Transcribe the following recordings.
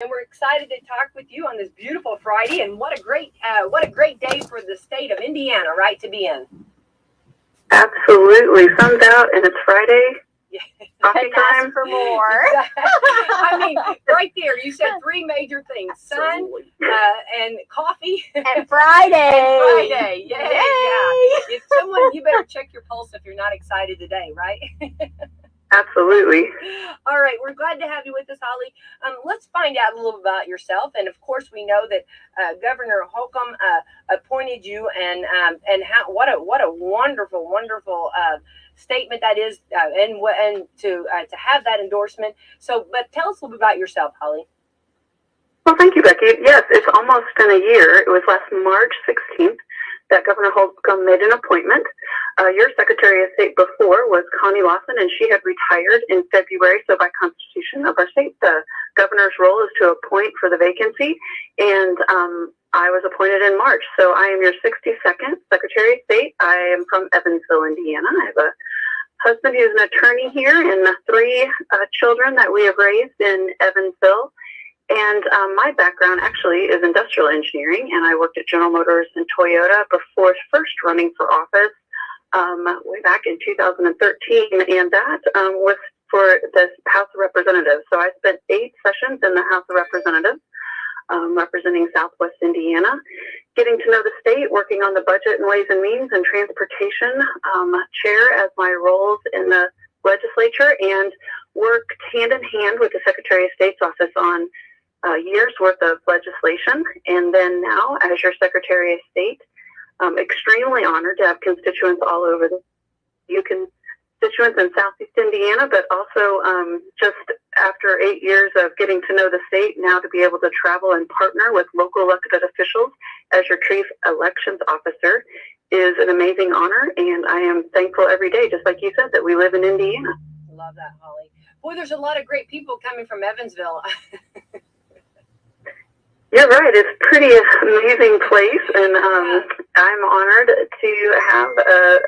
And we're excited to talk with you on this beautiful Friday. And what a great day for the state of Indiana, right, to be in. Absolutely. Sun's out and it's Friday. Yeah. Coffee time. Ask for more. I mean, right there, you said three major things: sun, and coffee, and Friday. Yay! Yeah. If someone, you better check your pulse if you're not excited today, right? Absolutely. All right, we're glad to have you with us, Holly. Let's find out a little about yourself, and of course, we know that Governor Holcomb appointed you, and how what a wonderful statement that is, and to have that endorsement. So, but tell us a little bit about yourself, Holly. Well, thank you, Becky. Yes, it's almost been a year. It was last March 16th that Governor Holcomb made an appointment. Your Secretary of State before was Connie Lawson, and she had retired in February. So by constitution of our state, the governor's role is to appoint for the vacancy, and I was appointed in March. So I am your 62nd Secretary of State. I am from Evansville, Indiana. I have a husband who's an attorney here and three children that we have raised in Evansville. And my background actually is industrial engineering, and I worked at General Motors and Toyota before first running for office way back in 2013, and that was for the House of Representatives. So I spent 8 sessions in the House of Representatives, representing Southwest Indiana, getting to know the state, working on the budget and Ways and Means and transportation chair as my roles in the legislature, and worked hand in hand with the Secretary of State's office on years worth of legislation. And then now, as your Secretary of State, I'm extremely honored to have constituents all over constituents in Southeast Indiana, but also just after 8 years of getting to know the state, now to be able to travel and partner with local elected officials as your chief elections officer is an amazing honor, and I am thankful every day, just like you said, that we live in Indiana. Love that, Holly. Boy, there's a lot of great people coming from Evansville. You're right. It's a pretty amazing place, and I'm honored to have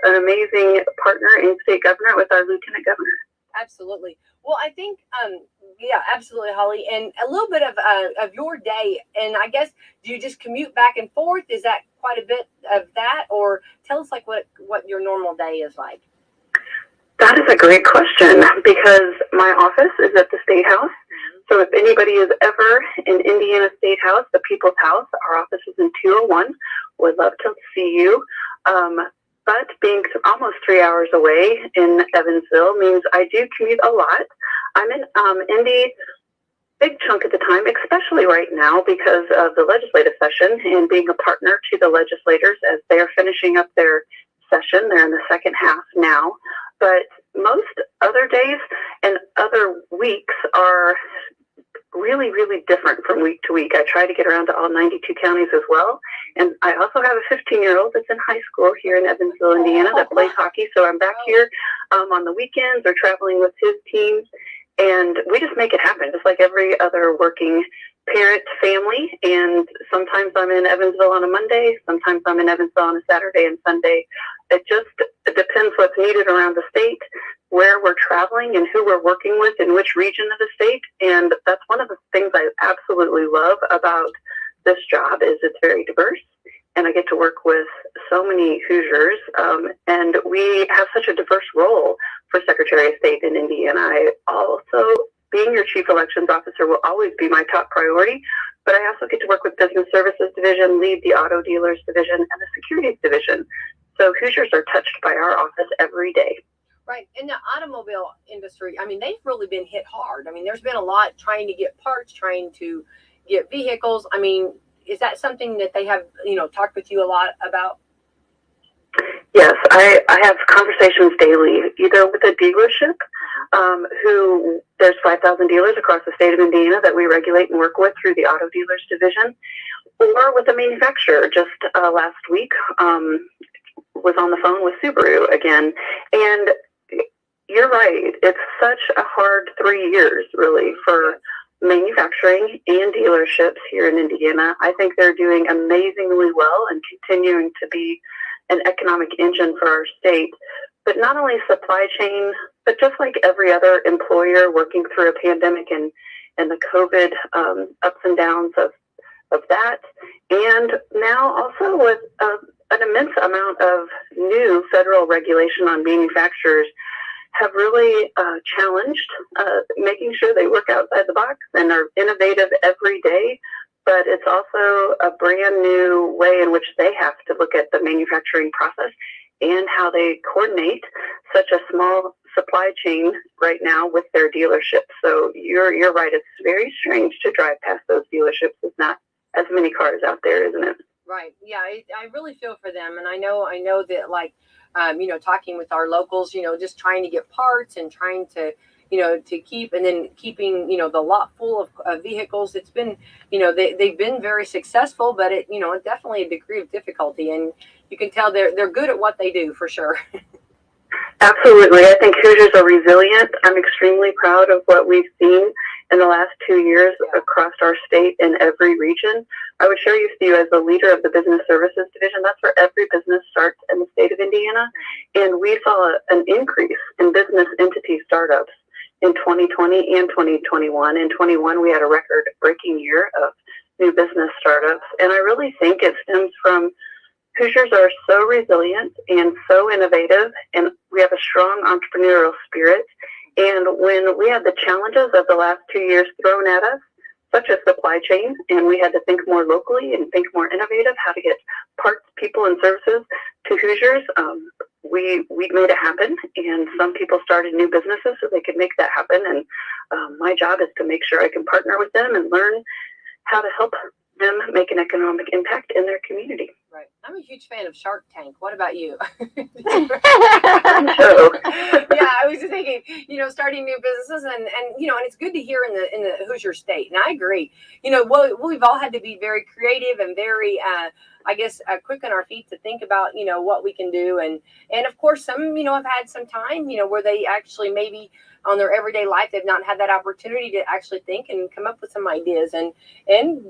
an amazing partner in state government with our lieutenant governor. Absolutely. Well, I think, yeah, absolutely, Holly. And a little bit of your day, and I guess, do you just commute back and forth? Is that quite a bit of that, or tell us like what your normal day is like? That is a great question, because my office is at the State House. So if anybody is ever in Indiana State House, the People's House, our office is in 201. Would love to see you. But being almost 3 hours away in Evansville means I do commute a lot. I'm in Indy big chunk of the time, especially right now because of the legislative session and being a partner to the legislators as they are finishing up their session. They're in the second half now. But most other days and other weeks are really, really different from week to week. I try to get around to all 92 counties as well. And I also have a 15-year-old that's in high school here in Evansville, Indiana, that plays hockey. So I'm back here on the weekends or traveling with his teams. And we just make it happen, just like every other working parent family. And sometimes I'm in Evansville on a Monday. Sometimes I'm in Evansville on a Saturday and Sunday. It depends what's needed around the state, where we're traveling, and who we're working with in which region of the state. And that's one of the things I absolutely love about this job is it's very diverse. And I get to work with so many Hoosiers. And we have such a diverse role for Secretary of State in Indiana. I also, being your Chief Elections Officer will always be my top priority. But I also get to work with Business Services Division, lead the Auto Dealers Division, and the Securities Division. So Hoosiers are touched by our office every day. Right. In the automobile industry, I mean, they've really been hit hard. I mean, there's been a lot trying to get parts, trying to get vehicles. I mean, is that something that they have, talked with you a lot about? Yes, I have conversations daily, either with a dealership, who there's 5,000 dealers across the state of Indiana that we regulate and work with through the Auto Dealers Division, or with a manufacturer. Just last week, was on the phone with Subaru again. And you're right, it's such a hard 3 years, really, for manufacturing and dealerships here in Indiana. I think they're doing amazingly well and continuing to be an economic engine for our state. But not only supply chain, but just like every other employer working through a pandemic and and the COVID ups and downs of that. And now also with an immense amount of new federal regulation on manufacturers have really challenged making sure they work outside the box and are innovative every day. But it's also a brand new way in which they have to look at the manufacturing process and how they coordinate such a small supply chain right now with their dealerships. So you're right. It's very strange to drive past those dealerships. There's not as many cars out there, isn't it? Right. Yeah, I really feel for them, and I know that, like, talking with our locals, just trying to get parts and trying to, to keeping, the lot full of vehicles. It's been, they've been very successful, but it, definitely a degree of difficulty, and you can tell they're good at what they do for sure. Absolutely. I think Hoosiers are resilient. I'm extremely proud of what we've seen in the last 2 years across our state in every region. I would share with you as the leader of the Business Services Division, that's where every business starts in the state of Indiana. And we saw an increase in business entity startups in 2020 and 2021. In 21, we had a record-breaking year of new business startups. And I really think it stems from Hoosiers are so resilient and so innovative, and we have a strong entrepreneurial spirit. And when we had the challenges of the last 2 years thrown at us, such as supply chain, and we had to think more locally and think more innovative, how to get parts, people, and services to Hoosiers, we made it happen. And some people started new businesses so they could make that happen. And my job is to make sure I can partner with them and learn how to help them make an economic impact in their community. Right. I'm a huge fan of Shark Tank. What about you? So. Yeah, I was just thinking, starting new businesses and and it's good to hear in the Hoosier state. And I agree. We've all had to be very creative and very quick on our feet to think about, what we can do. And of course, some, have had some time, where they actually maybe on their everyday life, they've not had that opportunity to actually think and come up with some ideas and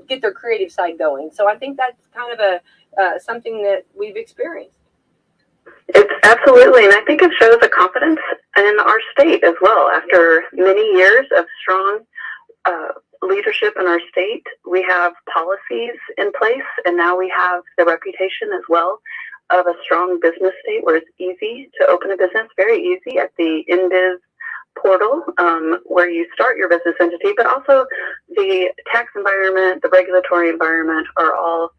get their creative side going. So I think that's kind of something that we've experienced. It's absolutely, and I think it shows a confidence in our state as well. After many years of strong leadership in our state, we have policies in place, and now we have the reputation as well of a strong business state where it's easy to open a business, very easy at the InBiz portal where you start your business entity, but also the tax environment, the regulatory environment are all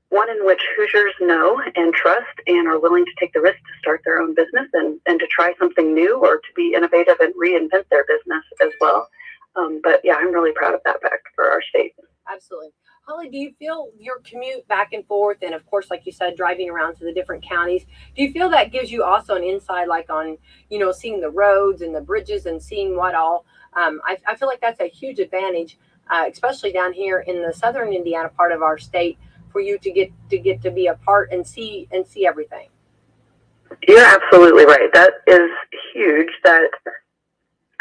one in which Hoosiers know and trust and are willing to take the risk to start their own business and to try something new or to be innovative and reinvent their business as well. But yeah, I'm really proud of that fact for our state. Absolutely. Holli, do you feel your commute back and forth, and of course, like you said, driving around to the different counties, do you feel that gives you also an insight, like on, seeing the roads and the bridges and seeing what all? I feel like that's a huge advantage, especially down here in the southern Indiana part of our state, for you to get to be a part and see everything. You're absolutely right. That is huge. That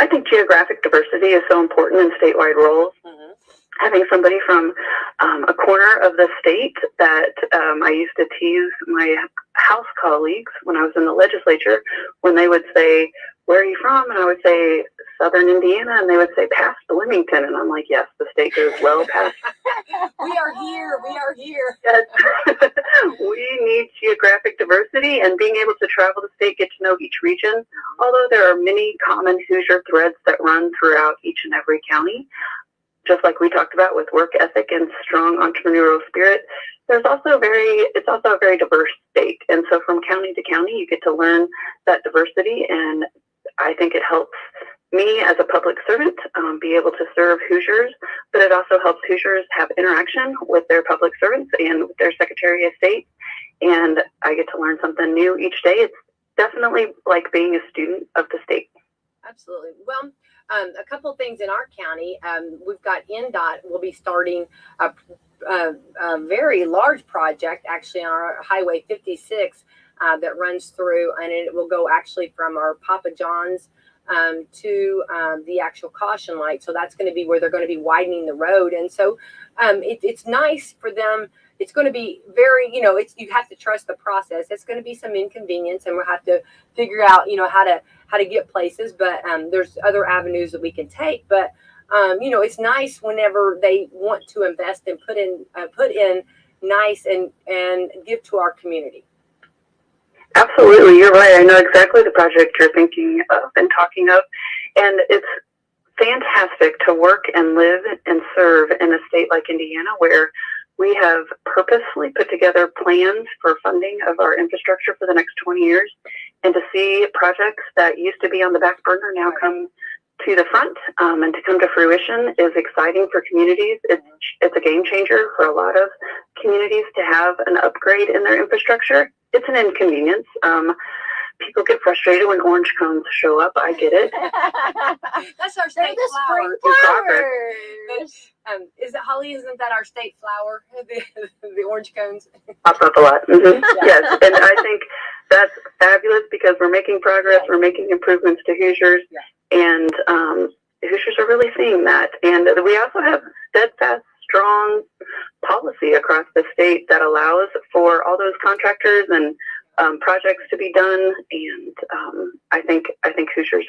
I think geographic diversity is so important in statewide roles. Mm-hmm. Having somebody from a corner of the state that I used to tease my House colleagues when I was in the legislature when they would say, "Where are you from?" And I would say, "Southern Indiana," and they would say, "Past Bloomington." And I'm like, yes, the state goes well past. We are here. We are here. Yes. We need geographic diversity and being able to travel the state, get to know each region. Although there are many common Hoosier threads that run throughout each and every county, just like we talked about with work ethic and strong entrepreneurial spirit, it's also a very diverse state. And so from county to county, you get to learn that diversity. And I think it helps me as a public servant be able to serve Hoosiers, but it also helps Hoosiers have interaction with their public servants and with their Secretary of State. And I get to learn something new each day. It's definitely like being a student of the state. Absolutely. Well, a couple of things in our county. We've got NDOT will be starting a very large project actually on our Highway 56 that runs through, and it will go actually from our Papa John's to the actual caution light. So that's going to be where they're going to be widening the road. And so it's nice for them. It's going to be very, you have to trust the process. It's going to be some inconvenience, and we'll have to figure out, how to get places. But there's other avenues that we can take. But it's nice whenever they want to invest and put in nice and give to our community. Absolutely, you're right. I know exactly the project you're thinking of and talking of, and it's fantastic to work and live and serve in a state like Indiana, where we have purposely put together plans for funding of our infrastructure for the next 20 years, and to see projects that used to be on the back burner now come to the front and to come to fruition is exciting for communities. It's a game changer for a lot of communities to have an upgrade in their infrastructure. It's an inconvenience. People get frustrated when orange cones show up. I get it. That's our state flower. Is it Holly? Isn't that our state flower? The orange cones. Pops up a lot. Mm-hmm. Yeah. Yes, and I think that's fabulous because we're making progress. Yes. We're making improvements to Hoosiers, and Hoosiers are really seeing that. And we also have steadfast, strong policy across the state that allows for all those contractors and projects to be done, and I think Hoosiers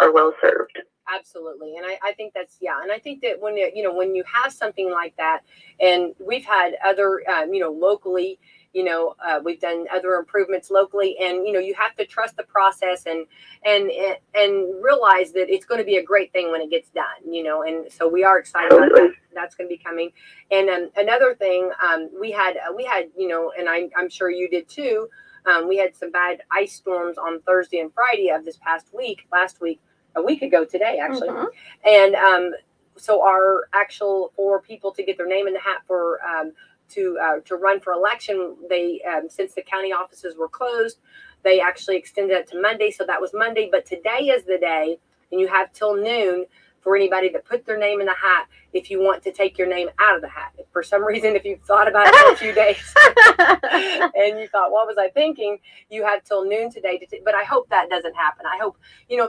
are well served. Absolutely, and I think that's and I think that when when you have something like that, and we've had other locally, we've done other improvements locally, and you have to trust the process and realize that it's going to be a great thing when it gets done, and so we are excited about that. That's going to be coming. And another thing, we had and I'm sure you did too. We had some bad ice storms on Thursday and Friday of this past week, a week ago today, actually. Mm-hmm. And so for people to get their name in the hat for to run for election, they since the county offices were closed, they actually extended it to Monday. So that was Monday, but today is the day, and you have till noon for anybody that put their name in the hat if you want to take your name out of the hat. If for some reason, if you've thought about it for a few days and you thought, what was I thinking? You have till noon today. But I hope that doesn't happen. I hope,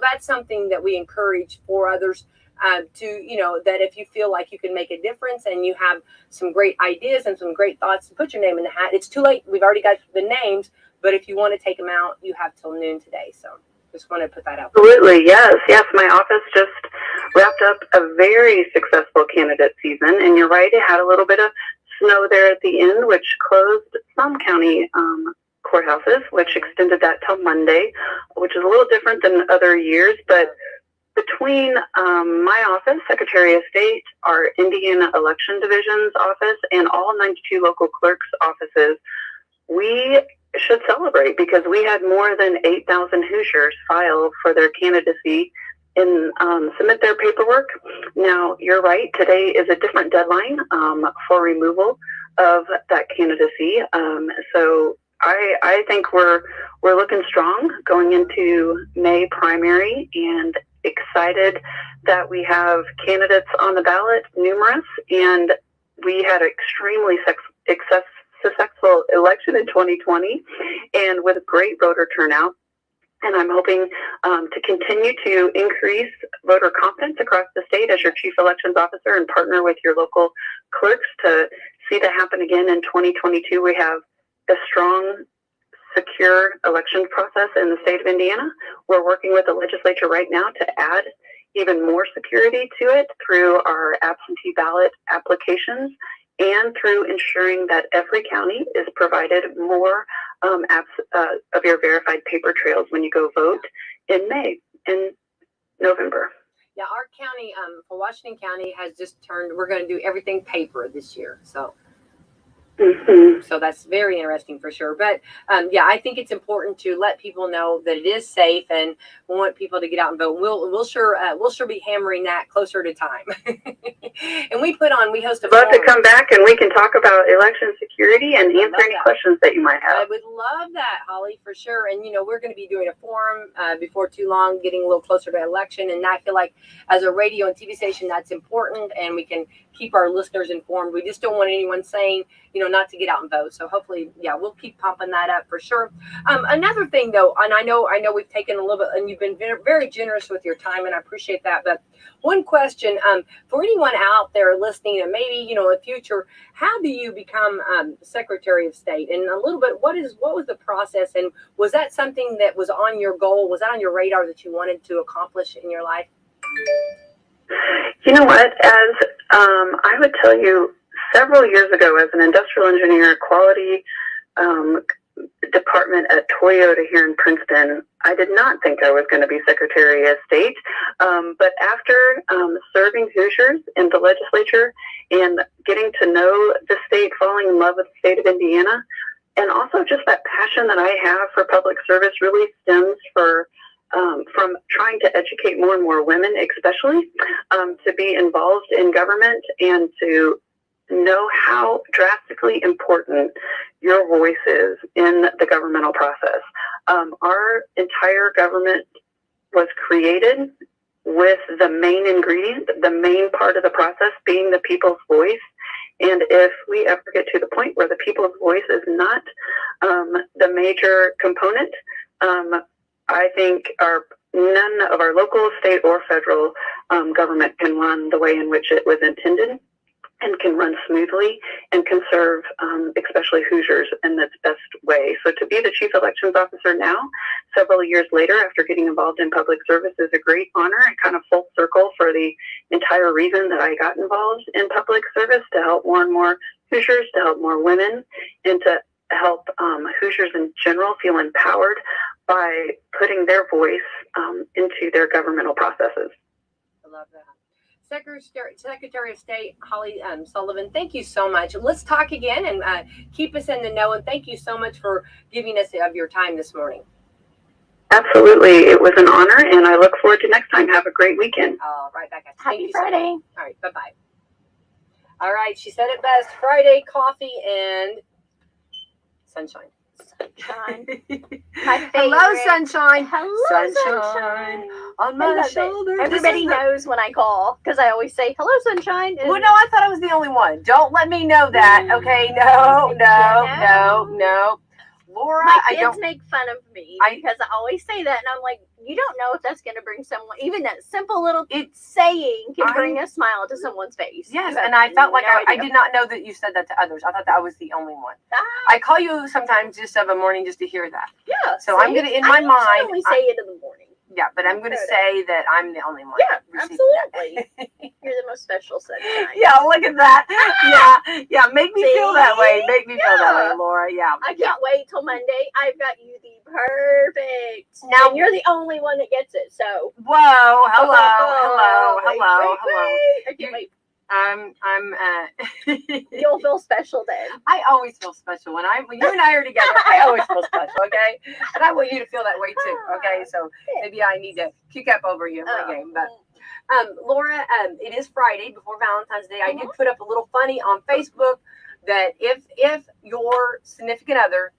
that's something that we encourage for others to, that if you feel like you can make a difference and you have some great ideas and some great thoughts to put your name in the hat, it's too late. We've already got the names, but if you want to take them out, you have till noon today. So just want to put that out there. Absolutely, yes. My office just wrapped up a very successful candidate season, and you're right, it had a little bit of snow there at the end, which closed some county courthouses, which extended that till Monday, which is a little different than other years, but between my office, Secretary of State, our Indiana Election Division's office, and all 92 local clerks' offices, we should celebrate because we had more than 8,000 Hoosiers file for their candidacy and submit their paperwork. Now, you're right, today is a different deadline for removal of that candidacy. So I think we're looking strong going into May primary, and excited that we have candidates on the ballot, numerous, and we had an extremely successful election in 2020 and with great voter turnout. And I'm hoping to continue to increase voter confidence across the state as your chief elections officer and partner with your local clerks to see that happen again in 2022. We have a strong, secure election process in the state of Indiana. We're working with the legislature right now to add even more security to it through our absentee ballot applications and through ensuring that every county is provided more of your verified paper trails when you go vote in May and November. Yeah, our county, for Washington County, has just we're going to do everything paper this year. So. Mm-hmm. So that's very interesting for sure. But I think it's important to let people know that it is safe, and we want people to get out and vote. We'll sure be hammering that closer to time. And we host a forum. Love to come back and we can talk about election security and answer any questions that you might have. I would love that, Holly, for sure. And we're going to be doing a forum before too long, getting a little closer to election. And I feel like as a radio and TV station, that's important, and we can keep our listeners informed. We just don't want anyone saying, not to get out and vote. So hopefully, we'll keep pumping that up for sure. Another thing though, and I know we've taken a little bit, and you've been very generous with your time, and I appreciate that. But one question, for anyone out there listening, and maybe, in the future, how do you become Secretary of State? And a little bit, what was the process? And was that something that was on your goal? Was that on your radar that you wanted to accomplish in your life? You know what? As I would tell you, several years ago, as an industrial engineer, quality department at Toyota here in Princeton, I did not think I was going to be Secretary of State. But after serving Hoosiers in the legislature and getting to know the state, falling in love with the state of Indiana, and also just that passion that I have for public service really stems from trying to educate more and more women, especially to be involved in government and to know how drastically important your voice is in the governmental process. Our entire government was created with the main ingredient, the main part of the process being the people's voice. And if we ever get to the point where the people's voice is not the major component, I think none of our local, state, or federal government can run the way in which it was intended and can run smoothly and can serve especially Hoosiers in its best way. So to be the Chief Elections Officer now, several years later after getting involved in public service, is a great honor and kind of full circle for the entire reason that I got involved in public service, to help more and more Hoosiers, to help more women, and to help Hoosiers in general feel empowered by putting their voice into their governmental processes. I love that. Secretary of State Holli Sullivan, thank you so much. Let's talk again and keep us in the know. And thank you so much for giving us of your time this morning. Absolutely. It was an honor, and I look forward to next time. Have a great weekend. All right, Becca. Happy Friday. All right, bye-bye. All right, she said it best. Friday, coffee, and sunshine. Sunshine. My favorite. Hello, sunshine. Hello, sunshine. On my shoulder. Everybody knows when I call because I always say hello, sunshine. Well, no, I thought I was the only one. Don't let me know that. Okay, no. Laura, my kids make fun of me because I always say that, and I'm like, you don't know if that's going to bring someone, even that simple little saying can bring a smile to someone's face. Yes, and I felt like I did not know that you said that to others. I thought that I was the only one. I call you sometimes just of a morning just to hear that. Yeah. So I'm going to, in my mind. I only say it in the morning. Yeah, but I'm going to say that I'm the only one. Yeah, absolutely. You're the most special sunshine. Yeah, look at that. Yeah, make me feel that way. Make me feel that way, Laura. Yeah. I can't wait till Monday. I've got you the perfect. Now, and you're the only one that gets it, so. Whoa, hello. I can't wait. You'll feel special then. I always feel special when you and I are together. I always feel special, okay? And I want you to feel that way too, okay? So maybe I need to kick up over you in my game. But Laura, it is Friday before Valentine's Day. I did put up a little funny on Facebook that if your significant other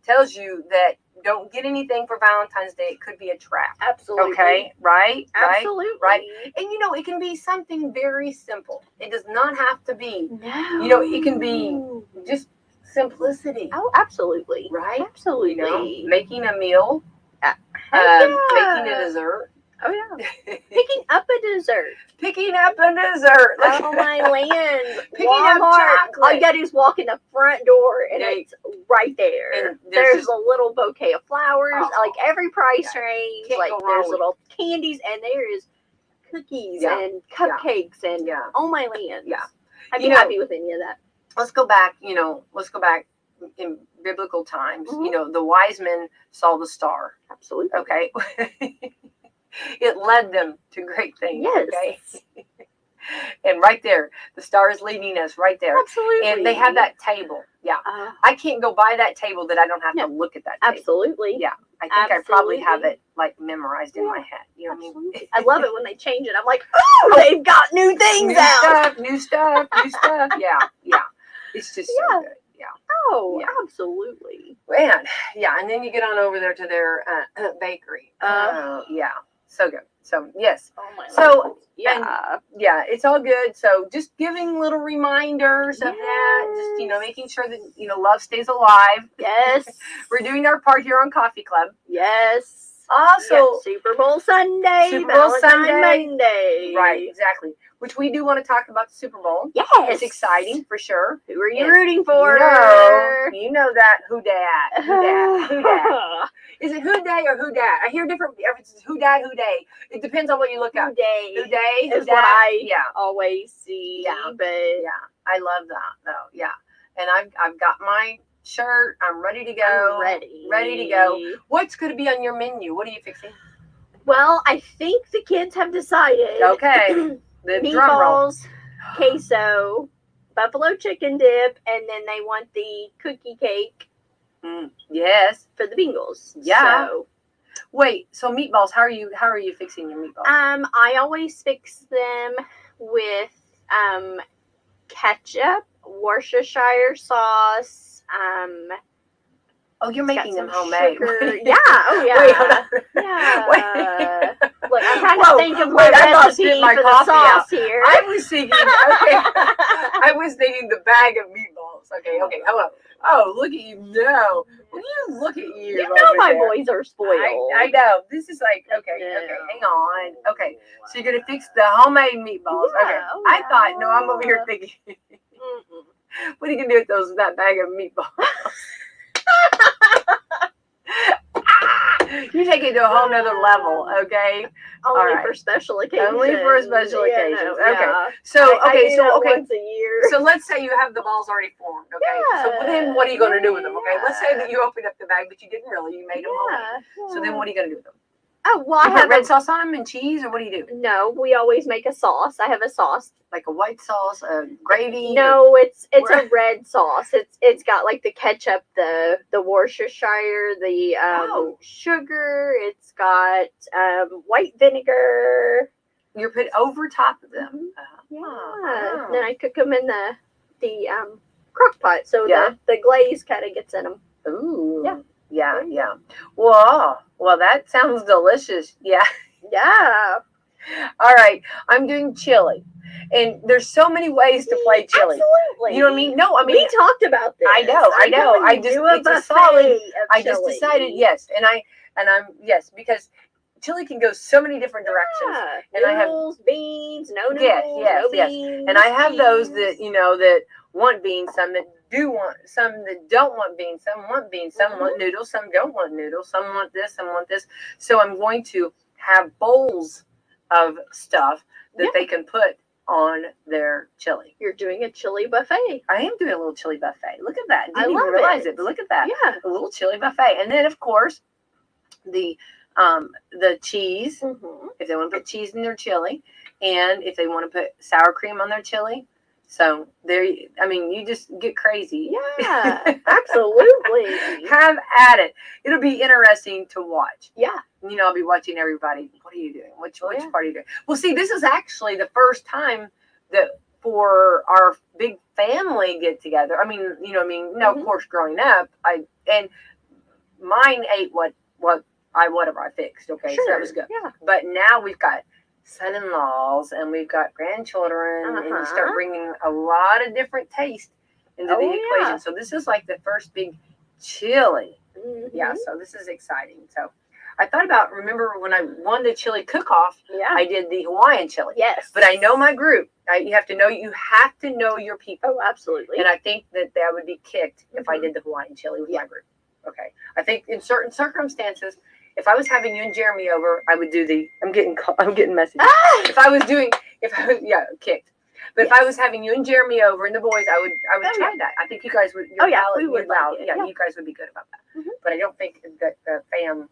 tells you that don't get anything for Valentine's Day, it could be a trap. Absolutely. Okay, right? Absolutely. Right? And it can be something very simple. It does not have to be. No. It can be just simplicity. Oh, absolutely. Right? Absolutely. Making a meal. Making a dessert. Oh, yeah. Picking up a dessert. Picking up a dessert. Oh, my land. Picking Walmart. up chocolate. All you got to do is walk in the front door, and it's right there. And there's a little bouquet of flowers, like every price range. Can't like go wrong there's little candies, and there is cookies and cupcakes and oh my land. Yeah. I'd be happy with any of that. Let's go back, in biblical times. The wise men saw the star. Absolutely. Okay. It led them to great things. Yes. Okay. And right there, the star is leading us right there. Absolutely. And they have that table. Yeah. I can't go by that table that I don't have to look at that table. Absolutely. Yeah. I think I probably have it memorized in my head. You know what I mean? I love it when they change it. I'm like, oh, they've got new things out. New stuff. Yeah. It's just so good. Yeah. Oh, absolutely. Man, yeah. And then you get on over there to their bakery. Yeah. So good. So, yes. Oh, my God. Yeah. It's all good. So, just giving little reminders of that. Just, making sure that, love stays alive. Yes. We're doing our part here on Coffee Club. Yes. Also, Super Bowl Sunday. Super Bowl Sunday. Monday. Right, exactly. Which we do want to talk about the Super Bowl. Yes. It's exciting for sure. Who are you rooting for? You know that. Who dat? Is it who day or who dat? I hear different. If it's who dat, who day. It depends on what you look at. Day Who day is what I always see. Yeah. But I love that though. Yeah, and I've got my shirt. I'm ready to go. I'm ready. Ready to go. What's going to be on your menu? What are you fixing? Well, I think the kids have decided. Okay. The drum roll. Meatballs, queso, buffalo chicken dip, and then they want the cookie cake Yes. for the Bengals. Yeah. So, wait. So meatballs. How are you fixing your meatballs? I always fix them with ketchup, Worcestershire sauce. Oh, you're It's making got them some homemade. sugar. Yeah. Oh yeah. Wait, hold on. Yeah. Wait. Look, I'm trying Whoa, to think of my wait, I thought recipe spit my for the coffee sauce out. here. I was thinking. Okay. I was thinking the bag of meatballs. Okay. Hello. Oh, look at you. No. Will you look at you? You know my there. boys are spoiled. I know. This is like, okay, hang on. Okay, so you're going to fix the homemade meatballs. Yeah, Okay. oh, I thought, no, I'm over here thinking, what are you going to do with that bag of meatballs? You take it to a whole nother level, okay? Only right. for special occasions. Only for special occasions. Okay. Yeah. So, I okay, do so, that okay. once a year. So let's say you have the balls already formed, okay? So then what are you going to do with them, okay? Let's say that you opened up the bag, but you didn't really. You made them homemade. So then what are you going to do with them? Oh, well, You put red sauce on them and cheese, or what do you do? No, we always make a sauce. I have a sauce. Like a white sauce, a gravy? No, it's a red sauce. It's got like the ketchup, the Worcestershire, the sugar. It's got white vinegar. You're put over top of them. Yeah. Oh. Then I cook them in the crock pot, so the glaze kind of gets in them. Ooh. Yeah. Yeah. Well, that sounds delicious. Yeah. Yeah. All right. I'm doing chili. And there's so many ways to play chili. Absolutely. You know what I mean? No, I mean, we talked about this. I know. It's a solid. I just decided yes, and I'm yes, because chili can go so many different directions. Yeah. And noodles, beans, no noodles, yes. beans. And I have those that that want beans, some that do want, some that don't want beans, some want beans, some want noodles, some don't want noodles, some want this, some want this. So I'm going to have bowls of stuff that they can put on their chili. You're doing a chili buffet. I am doing a little chili buffet. Look at that. I Didn't even realize it, but look at that. Yeah. A little chili buffet. And then of course the cheese, if they want to put cheese in their chili, and if they want to put sour cream on their chili. So you just get crazy. Yeah, absolutely. Have at it. It'll be interesting to watch. Yeah. I'll be watching everybody. What are you doing? Which part are you doing? Well, see, this is actually the first time that for our big family get together. I mean, now of course growing up, and mine ate whatever I fixed. Okay, so that was good. Yeah. But now we've got son-in-laws and we've got grandchildren, and you start bringing a lot of different taste into the equation. So this is like the first big chili. Yeah, so this is exciting. So I thought about, remember when I won the chili cook-off, I did the Hawaiian chili. Yes. But I know my group. You have to know your people. Oh, absolutely. And I think that would be kicked if I did the Hawaiian chili with my group. Okay. I think in certain circumstances, if I was having you and Jeremy over, I would do I'm getting messages. If I was kicked. But if I was having you and Jeremy over and the boys, I would try that. I think you guys would. We would like it. You guys would be good about that. But I don't think that the fam.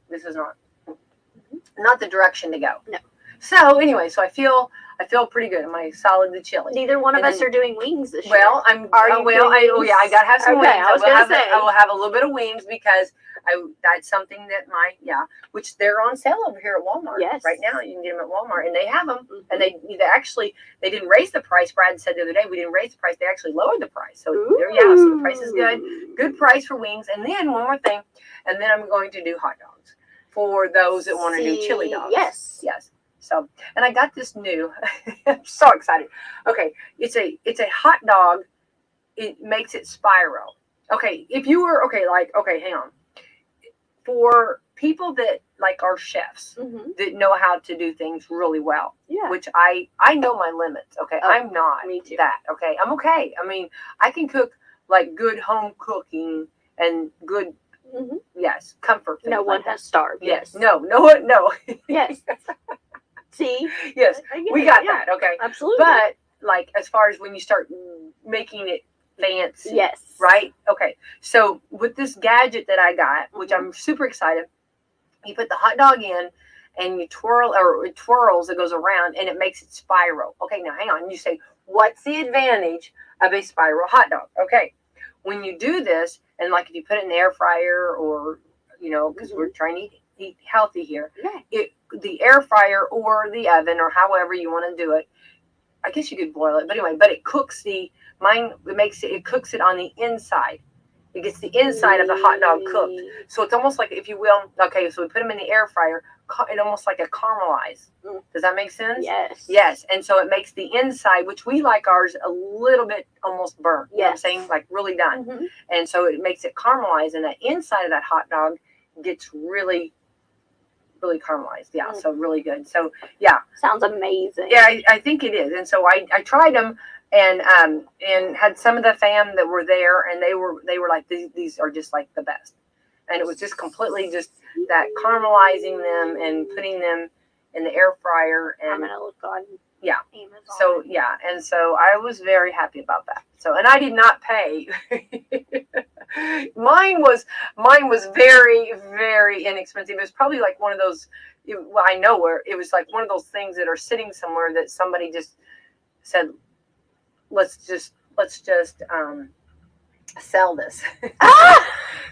This is not the direction to go. No. So anyway, I feel pretty good. Am I solid the chili? Neither one of us are doing wings this year. Well, I gotta have some wings. I will have a little bit of wings because that's something that which they're on sale over here at Walmart. Yes. Right now you can get them at Walmart, and they have them, and they didn't raise the price. Brad said the other day we didn't raise the price; they actually lowered the price. So so the price is good price for wings. And then one more thing, and then I'm going to do hot dogs for those that want to do chili dogs. Yes. So, and I got this new. I'm so excited. Okay, it's a hot dog. It makes it spiral. Okay, if you were hang on. For people that are chefs that know how to do things really well, which I know my limits. Okay, I'm not that. Okay, I'm okay. I mean, I can cook like good home cooking and good Mhm. Yes, comfort food. No one like that. has starved. Yes. Yes. No. Yes. See? Yes, I get we it. got Yeah, that. Okay. absolutely. But like as far as when you start making it fancy, yes. right? Okay. So with this gadget that I got, which Mhm. I'm super excited, you put the hot dog in and you twirl, or it twirls, it goes around and it makes it spiral. Okay, now hang on. You say, what's the advantage of a spiral hot dog? Okay. When you do this, and like if you put it in the air fryer, or because we're trying to eat healthy here, Yeah. the air fryer or the oven or however you want to do it, I guess you could boil it, but anyway, but it cooks it cooks it on the inside. It gets the inside of the hot dog cooked. So it's almost like, if you will, okay, so we put them in the air fryer, it almost like a caramelize. Does that make sense? Yes. Yes. And so it makes the inside, which we like ours a little bit almost burnt. You know what I'm saying? Like really done. Mhm. And so it makes it caramelized, and the inside of that hot dog gets really caramelized. Yeah. So really good. So yeah. Sounds amazing. Yeah, I think it is. And so I tried them, and had some of the fam that were there, and they were like, these are just like the best. And it was just completely just that caramelizing them and putting them in the air fryer. And I'm gonna look on yeah. Amazon. So yeah, and so I was very happy about that. So, and I did not pay. Mine was very, very inexpensive. It was probably like one of those. Well, I know where it was, like one of those things that are sitting somewhere that somebody just said, let's just sell this.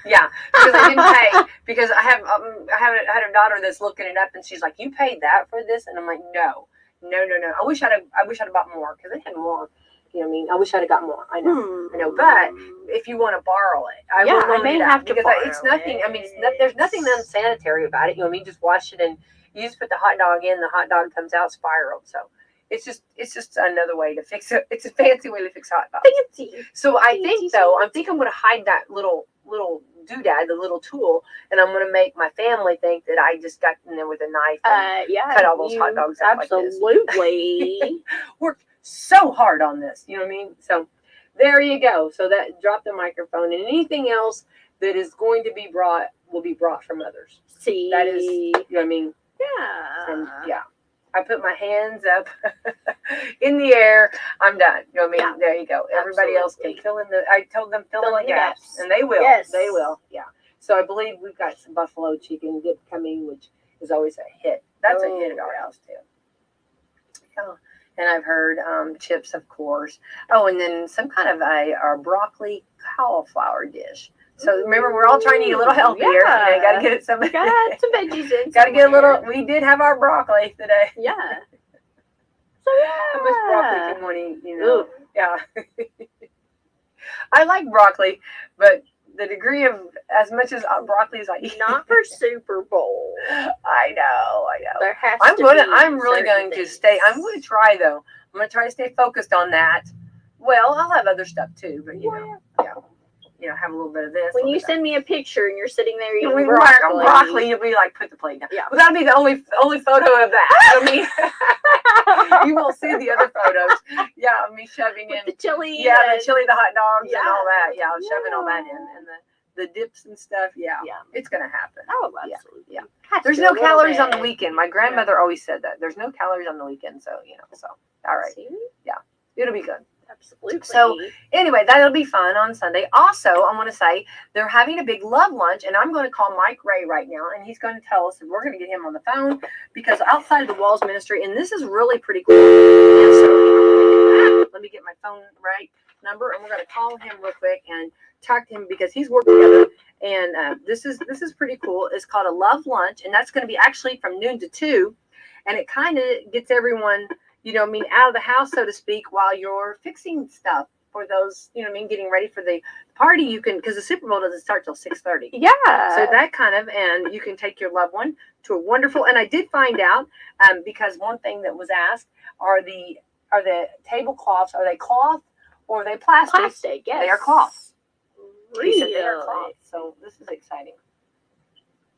Yeah, because I didn't pay, because I had a daughter that's looking it up, and she's like, you paid that for this? And I'm like, no. I wish I'd have bought more, because they had more. You know what I mean? I wish I'd have got more. I know. But if you want to borrow it, I may have to, because it's nothing. It. I mean, there's nothing unsanitary about it. You know what I mean? Just wash it, and you just put the hot dog in. The hot dog comes out spiraled. So it's just another way to fix it. It's a fancy way to fix hot dogs. Fancy. So I think I'm going to hide that little doodad, the little tool, and I'm going to make my family think that I just got in there with a knife and cut all those hot dogs up absolutely. Like this. Worked so hard on this, you know what I mean? So there you go. So that, drop the microphone, and anything else that is going to be brought will be brought from others. See, that is, you know what I mean? Yeah. And yeah. I put my hands up in the air. I'm done. You know what I mean? Yeah. There you go. Everybody else can fill in I told them fill in the gaps. And they will. Yes. They will. Yeah. So I believe we've got some buffalo chicken dip coming, which is always a hit. That's a hit at our house too. Yeah. And I've heard chips, of course. Oh, and then some kind of a broccoli cauliflower dish. So remember, we're all trying to eat a little healthier. Yeah. You know, got to get it some. Got some veggies in. Got to get a little. We did have our broccoli today. Yeah. So yeah. How much broccoli can one eat? You know. Ooh. Yeah. I like broccoli, but the degree of as much as broccoli as I eat. Not for Super Bowl. I know. There has I'm really going things. to stay. I'm going to try though. I'm going to try to stay focused on that. Well, I'll have other stuff too, but have a little bit of this. When you send me a picture and you're sitting there eating broccoli, you'll be like, put the plate down. Yeah. Well, that'll be the only photo of that. I mean, you won't see the other photos. Yeah, me shoving in the chili. Yeah, the chili, the hot dogs, and all that. Yeah, I'm shoving all that in, and the dips and stuff. Yeah, it's gonna happen. Oh, absolutely. Yeah. There's no calories on the weekend. My grandmother always said that. There's no calories on the weekend, so So all right. See? Yeah, it'll be good. Absolutely. So anyway, that'll be fun on Sunday. Also, I want to say they're having a big love lunch, and I'm going to call Mike Ray right now, and he's going to tell us, and we're going to get him on the phone, because outside of the Walls Ministry, and this is really pretty cool. And so, let me get my phone right number, and we're going to call him real quick and talk to him, because he's worked together, and this is pretty cool. It's called a love lunch, and that's going to be actually from noon to 2, and it kind of gets everyone, out of the house, so to speak, while you're fixing stuff for those, getting ready for the party. You can, because the Super Bowl doesn't start till 6:30. Yeah. So that kind of, and you can take your loved one to a wonderful, and I did find out, because one thing that was asked, are the tablecloths, are they cloth or are they plastic? Plastic, yes. They are cloth. Really? They are cloth. So this is exciting.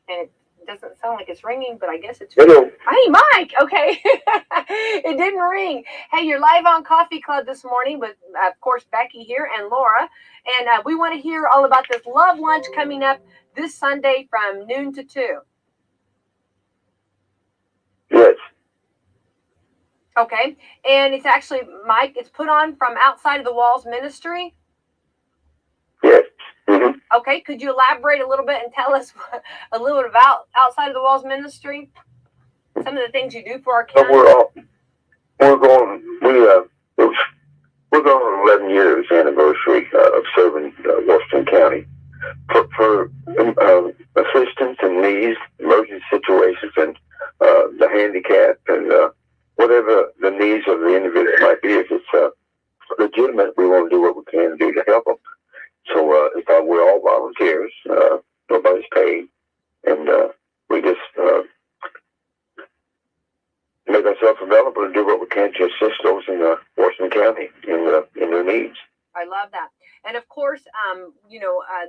And It doesn't sound like it's ringing, but I guess it's Hello. ringing. Hey, Mike. Okay. It didn't ring. Hey, you're live on Coffee Club this morning with, of course, Becky here and Laura. And we want to hear all about this Love Lunch coming up this Sunday from noon to 2. Yes. Okay. And it's actually, Mike, it's put on from Outside of the Walls Ministry. Yes. Mm-hmm. Okay. Could you elaborate a little bit and tell us a little bit about Outside of the Walls Ministry? Some of the things you do for our county? We're going on 11 years anniversary of serving Washington County for assistance in these emergency situations and the handicap and whatever the needs of the individual might be. If it's legitimate, we want to do what we can do to help them. So we're all volunteers. Nobody's paid, and we just make ourselves available and do what we can to assist those in Washington County in their needs. I love that. And of course,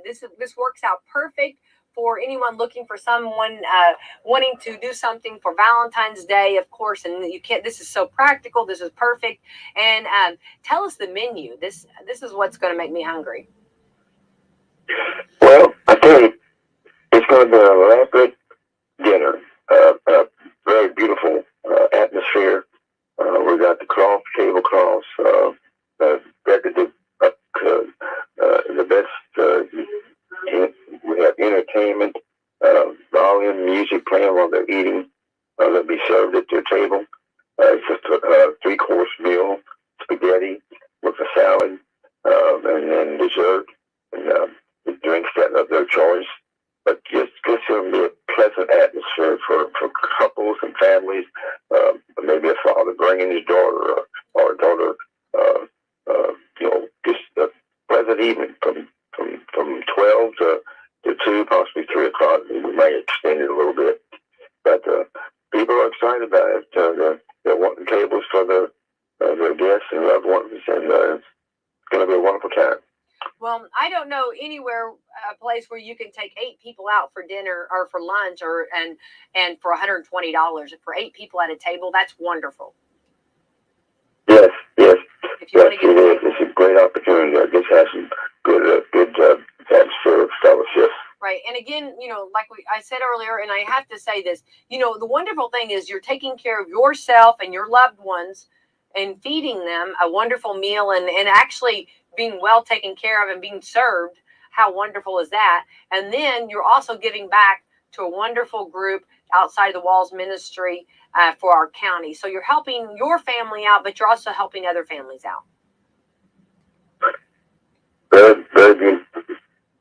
this works out perfect for anyone looking for someone wanting to do something for Valentine's Day, of course. And you can't. This is so practical. This is perfect. And tell us the menu. This is what's going to make me hungry. Well, I tell you, it's going to be an elaborate dinner. Very beautiful atmosphere. We got the tablecloths, decorative, the best. We have entertainment, volume music playing while they're eating. They'll be served at their table. It's just a 3-course meal, spaghetti with a salad, and then dessert, and drinks of their choice. But just going to be a pleasant atmosphere for couples and families. Maybe a father bringing his daughter or a daughter. Just a pleasant evening from 12 to 2, possibly 3 o'clock. We might extend it a little bit, but people are excited about it. They're wanting tables for their guests and loved ones, and it's going to be a wonderful time. Well, I don't know anywhere, a place where you can take 8 people out for dinner or for lunch and for $120 for 8 people at a table. That's wonderful. Yes. If you want to get it's a great opportunity. I just have some good atmosphere fellowship. Right. And again, like I said earlier, and I have to say this, the wonderful thing is you're taking care of yourself and your loved ones and feeding them a wonderful meal and actually being well taken care of and being served. How wonderful is that? And then you're also giving back to a wonderful group, Outside the Walls Ministry, for our county. So you're helping your family out, but you're also helping other families out. Very, very good.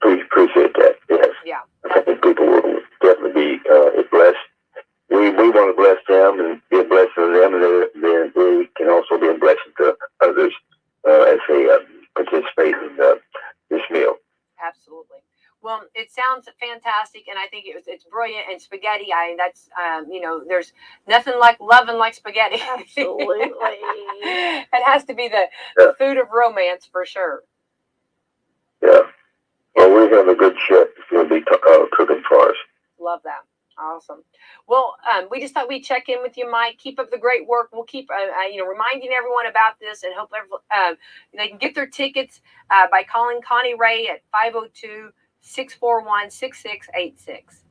Please appreciate that. Yes. Yeah. I think people will definitely be blessed. We want to bless them and be a blessing to them, and they can also be a blessing to others as they participate in this meal. Absolutely. Well, it sounds fantastic, and I think it's brilliant. And spaghetti, that's there's nothing like loving like spaghetti. Absolutely. It has to be the food of romance for sure. Yeah. Well, we have a good chef that's going to be cooking for us. Love that. Awesome. Well, we just thought we'd check in with you, Mike. Keep up the great work. We'll keep, reminding everyone about this, and hope they can get their tickets by calling Connie Ray at 502-641-6686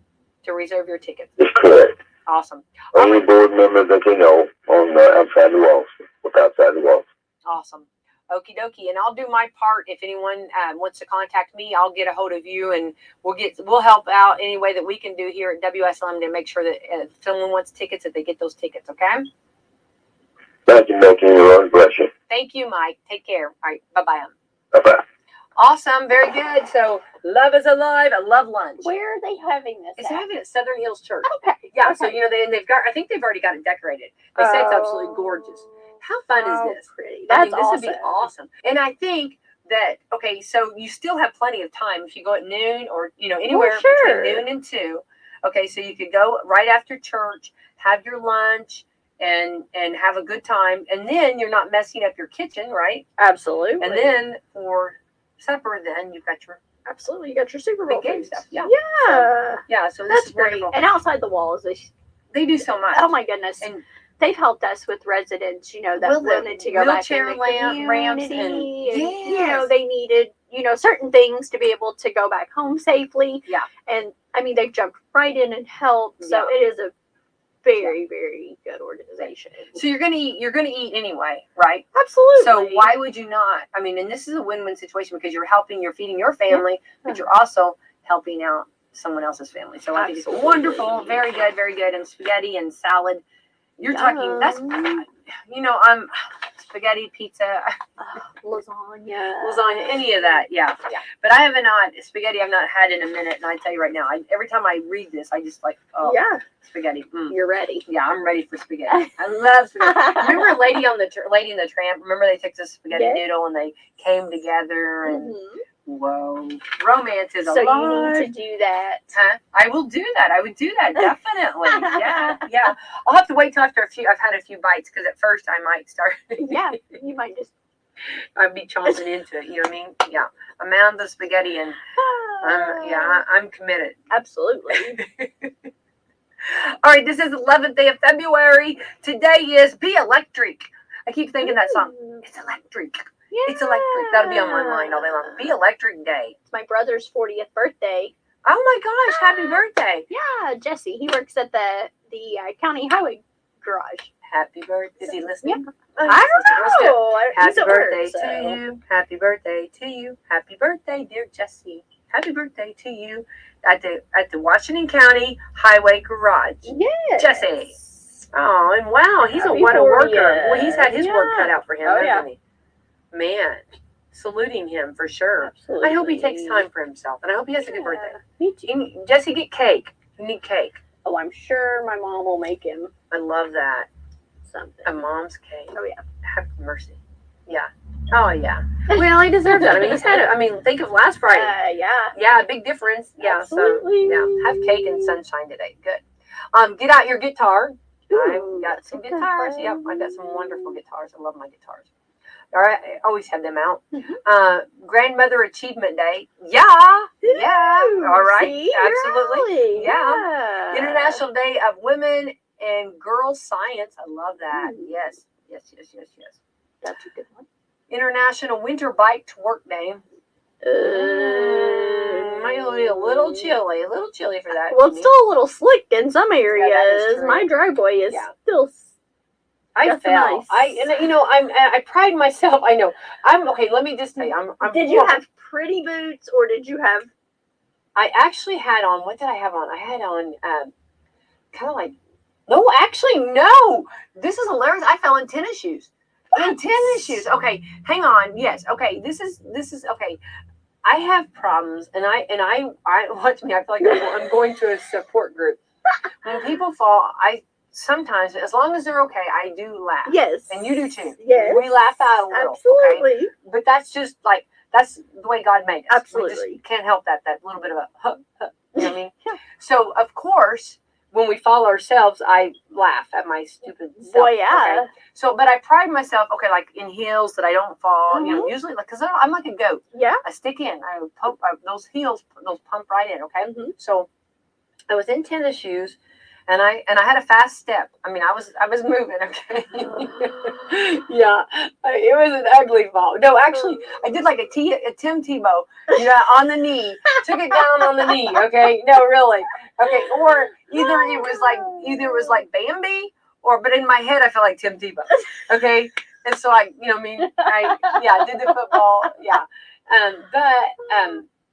to reserve your tickets. That's correct. Awesome. Only board members that they know on Outside the Walls, with Outside the Walls. Awesome. Okie dokie. And I'll do my part. If anyone wants to contact me, I'll get a hold of you, and we'll help out any way that we can do here at WSLM to make sure that if someone wants tickets, that they get those tickets. Okay. Thank you, Becky. Lord bless you. Thank you, Mike. Take care. All right. Bye-bye. Bye-bye. Awesome. Very good. So Love is Alive. I love lunch. Where are they having this? It's having at Southern Hills Church. Okay. Yeah. Okay. So they've got. I think they've already got it decorated. They say it's absolutely gorgeous. How fun is this? Pretty. This Awesome. would be awesome. And I think that, okay, so you still have plenty of time if you go at noon or, anywhere between noon and 2. Okay, so you could go right after church, have your lunch, and have a good time. And then you're not messing up your kitchen, right? Absolutely. And then for supper, then you've got your Absolutely, you got your Super Bowl big game foods. stuff. Yeah. Yeah. Yeah. So this That's is great. wonderful. And outside the walls, They do so much. oh my goodness. And they've helped us with residents, that wanted to go back in the ramps community. and And they needed, certain things to be able to go back home safely. Yeah. And I mean, they've jumped right in and helped. So it is a very, very good organization. So you're gonna eat anyway, right? Absolutely. So why would you not? I mean, and this is a win-win situation because you're feeding your family, but you're also helping out someone else's family. So I think it's wonderful, very good, and spaghetti and salad. You're talking that's I'm spaghetti, pizza, lasagna, any of that, yeah. But I haven't spaghetti. I've not had in a minute, and I tell you right now, every time I read this, I just like spaghetti. You're ready. Yeah, I'm ready for spaghetti. I love spaghetti. Remember Lady in the Tramp? Remember they took the spaghetti noodle and they came together and whoa, romance is alive. So you need to do that. Huh? I will do that. I would do that definitely. Yeah. I'll have to wait till after I've had a few bites because at first I might start. Yeah, you might just. I'd be chomping into it. You know what I mean? Yeah, a mound of spaghetti and I'm committed. Absolutely. All right, this is the 11th day of February. Today is Be Electric. I keep thinking that song. It's electric. Yeah. It's electric. That'll be on my mind all day long. Be Electric Day. It's my brother's 40th birthday. Oh my gosh, happy birthday. Yeah, Jesse. He works at the county highway garage. Happy birthday. Is he listening? Yeah. Oh, I don't know. Happy birthday to you. Happy birthday to you. Happy birthday, dear Jesse. Happy birthday to you at the Washington County Highway Garage. Yes. Jesse. Oh, and wow, he's what a worker. Well, he's had his work cut out for him, hasn't he? Man, saluting him for sure. Absolutely. I hope he takes time for himself, and I hope he has a good birthday. Me too. Jesse, get cake. You need cake. Oh, I'm sure my mom will make him I love that. something. A mom's cake. Oh yeah. Have mercy. Yeah. Oh yeah. Well, he deserves that. I mean, he's had it. I mean, think of last Friday. Yeah. Yeah, big difference. Yeah. Absolutely. So yeah, have cake and sunshine today. Good. Get out your guitar. I've got some guitars. Yep, I got some wonderful guitars. I love my guitars. All right, I always have them out. Grandmother Achievement Day. Yeah. All right. See, absolutely. Yeah. International Day of Women and Girls Science. I love that. Yes. That's a good one. International Winter Bike to Work Day. Might be a little chilly for that. Well, it's still a little slick in some areas. true. My driveway is still. I fell. Nice. I pride myself. I know. I'm okay. Let me just tell you. Did you have pretty boots or did you have? I actually had on. What did I have on? I had on kind of like. No, actually, no. This is hilarious. I fell in tennis shoes. Tennis shoes. Okay, hang on. Yes. Okay. This is okay. I have problems, and I watch me. I feel like I'm going to a support group. When people fall, sometimes, as long as they're okay, I do laugh. Yes. And you do too. Yes. We laugh out a little. Absolutely. Okay? But that's just like, that's the way God made us. Absolutely. We just can't help that little bit of a, you know what I mean? So, of course, when we fall ourselves, I laugh at my stupid self. Boy, yeah. Okay? So, but I pride myself, okay, like in heels that I don't fall, you know, usually, like, because I'm like a goat. Yeah. I stick in. Those heels, those pump right in, okay? Mm-hmm. So, I was in tennis shoes. And I had a fast step. I mean, I was moving, okay? Yeah, it was an ugly fall. No, actually, I did like a Tim Tebow, on the knee. Took it down on the knee, okay? No, really. Okay, or either it was like Bambi, but in my head, I felt like Tim Tebow, okay? And so I did the football, yeah.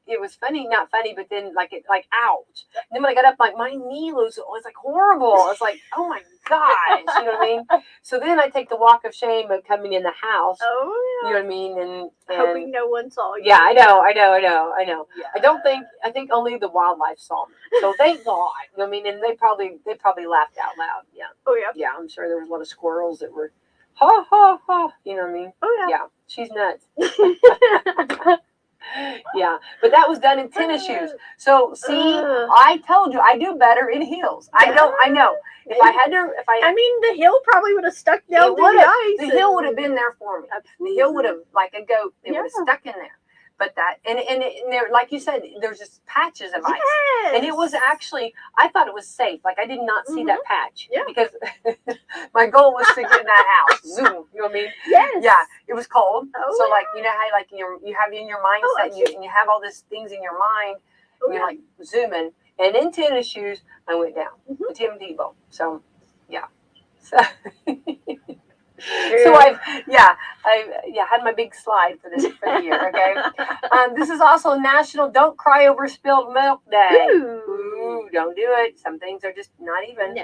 It was not funny, but then ouch. And then when I got up, like my knee was like horrible. It's like, oh my gosh, you know what I mean? So then I take the walk of shame of coming in the house. Oh, yeah. You know what I mean? And hoping no one saw you. Yeah, I know. Yeah. I think only the wildlife saw me. So thank God. You know what I mean? And they probably laughed out loud. Yeah. Oh yeah. Yeah, I'm sure there was a lot of squirrels that were ha ha ha. You know what I mean? Oh yeah. Yeah, she's nuts. Yeah, but that was done in tennis shoes. So see, I told you I do better in heels. I know. I mean, the hill probably would have stuck down through the ice. The hill would have been there for me. Absolutely. The hill would have, like a goat, it would have stuck in there. But that, and there, like you said, there's just patches of ice. Yes. And it was actually, I thought it was safe. Like I did not see that patch. Yeah. Because my goal was to get in that house. Zoom. You know what I mean? Yes. Yeah. It was cold. Oh, so yeah. like, you know how like you have in your mindset and you have all these things in your mind. And you're like zooming. And in tennis shoes, I went down. With Tim Tebow. So, yeah. So, so I had my big slide for the year. Okay. This is also National Don't Cry Over Spilled Milk Day. Ooh, don't do it. Some things are just not even. No.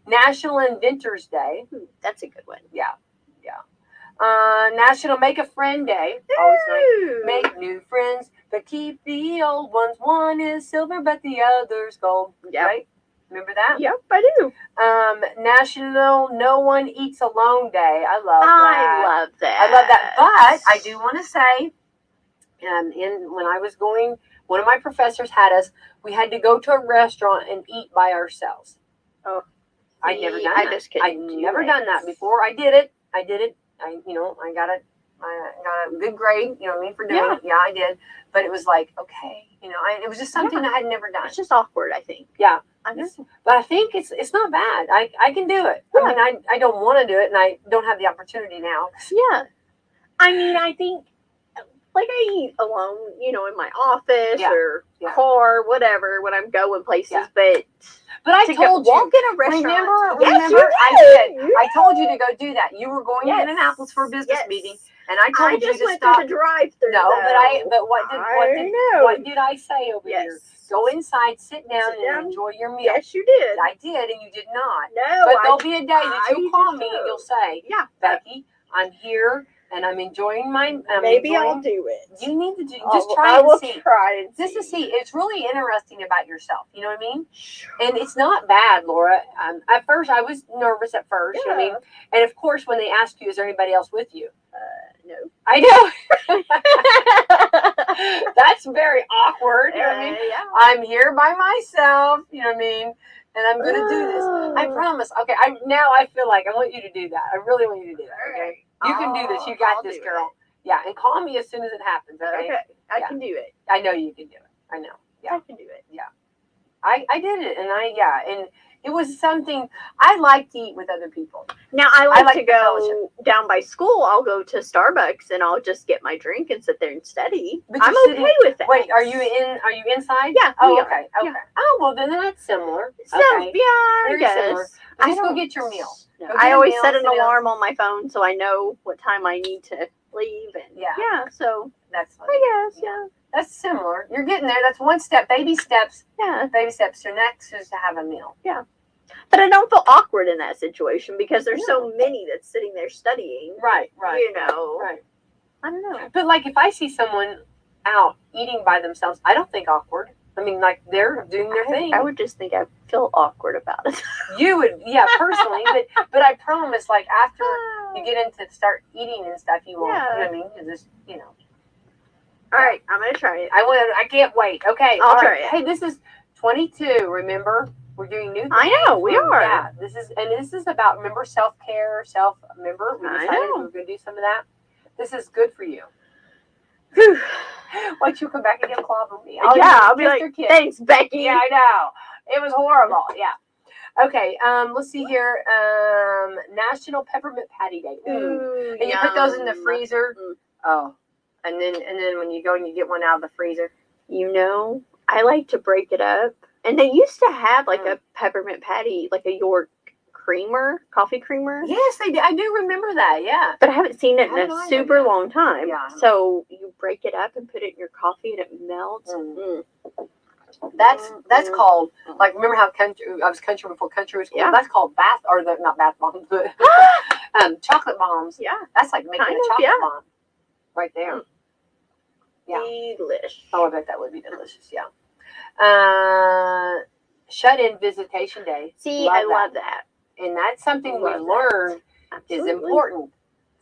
National Inventors Day. That's a good one. Yeah. National Make a Friend Day. Always nice. Make new friends, but keep the old ones. One is silver, but the other's gold. Yep. Right? Remember that? Yep, I do. National No One Eats Alone Day. I love that. I love that. But I do want to say, when I was going, one of my professors had us. We had to go to a restaurant and eat by ourselves. Oh, I'd never done I that. just couldn't I'd do never it. done that before. I did it. I got a good grade. You know what I mean, for doing it. Yeah, I did. But it was like, okay, it was just something I had never done. It's just awkward, I think. Yeah. I know. But I think it's not bad. I can do it. Yeah. I mean, I don't want to do it, and I don't have the opportunity now. Yeah. I mean, I think, like, I eat alone, in my office or car, whatever, when I'm going places. Yeah. But I told you. Walk in a restaurant. Remember, you I did. I told you to go do that. You were going to Indianapolis for a business meeting, and I told you to stop. Through the drive-through. No, but what did I say over here? Go inside, sit down, and enjoy your meal. Yes, you did. I did, and you did not. No, but there'll be a day that you'll call me and you'll say, "Yeah, Becky, I'm here and I'm enjoying my." Maybe I'll do it. You need to just try and see. I will try and just to see. It's really interesting about yourself. You know what I mean? And it's not bad, Laura. At first, I was nervous at first. You know what I mean? And of course, when they ask you, "Is there anybody else with you?" No. I know. That's very awkward. You know what I mean? Yeah. I'm here by myself. You know what I mean? And I'm going to do this. I promise. Okay. Now I feel like I want you to do that. I really want you to do that. Okay. You can do this. You got this, girl. Yeah. And call me as soon as it happens. Okay. I can do it. I know you can do it. I know. Yeah. I can do it. Yeah. I did it. And it was something I like to eat with other people. Now I like to go fellowship. down by school. I'll go to Starbucks and I'll just get my drink and sit there and study. But I'm okay with that. Wait, are you inside? Yeah. Oh, okay. Okay. Yeah. Oh, well then that's similar. So Okay. yeah, I Very guess. similar. Just go get your meal. No, Go get I a always meal, set an sit down. alarm on my phone so I know what time I need to leave. And Yeah. So That's funny. I guess yeah. That's similar. You're getting there. That's one step. Baby steps. Yeah. Baby steps. Your next is to have a meal. Yeah. But I don't feel awkward in that situation because there's so many that's sitting there studying. Right. You know. Right. I don't know. But like if I see someone out eating by themselves, I don't think awkward. I mean, like they're doing their thing. I would just think I feel awkward about it. You would, yeah, personally. but I promise, like after you get into start eating and stuff, you won't. You know what I mean? It's just, All right, I'm gonna try it. I can't wait. Okay, I'll all try right. it. Hey, this is 22. Remember, we're doing new things. I know, we are. Yeah, this is about self-care, remember we I decided know. we were going to do some of that. This is good for you. Whew. Why don't you come back and get clobber me? I'll be like, thanks, Becky. Yeah, I know. It was horrible. Yeah. Okay. Let's see here. National Peppermint Patty Day. Ooh, And you put those in the yum. freezer. Oh. And then when you go and you get one out of the freezer. I like to break it up. And they used to have like a peppermint patty, like a York creamer, coffee creamer. Yes, they do. I do remember that. Yeah. But I haven't seen it in Haven't a either, super yeah. long time. Yeah. So you break it up and put it in your coffee and it melts. That's called, like, remember how I was country before country was cool? Yeah. That's called not bath bombs, but chocolate bombs. Yeah. That's like making Kind a of, chocolate yeah. bomb right there. Yeah. Delish. Oh, I bet that would be delicious. Yeah. Shut-in visitation day. See, I love that. And that's something we Love that. learned is Absolutely. important.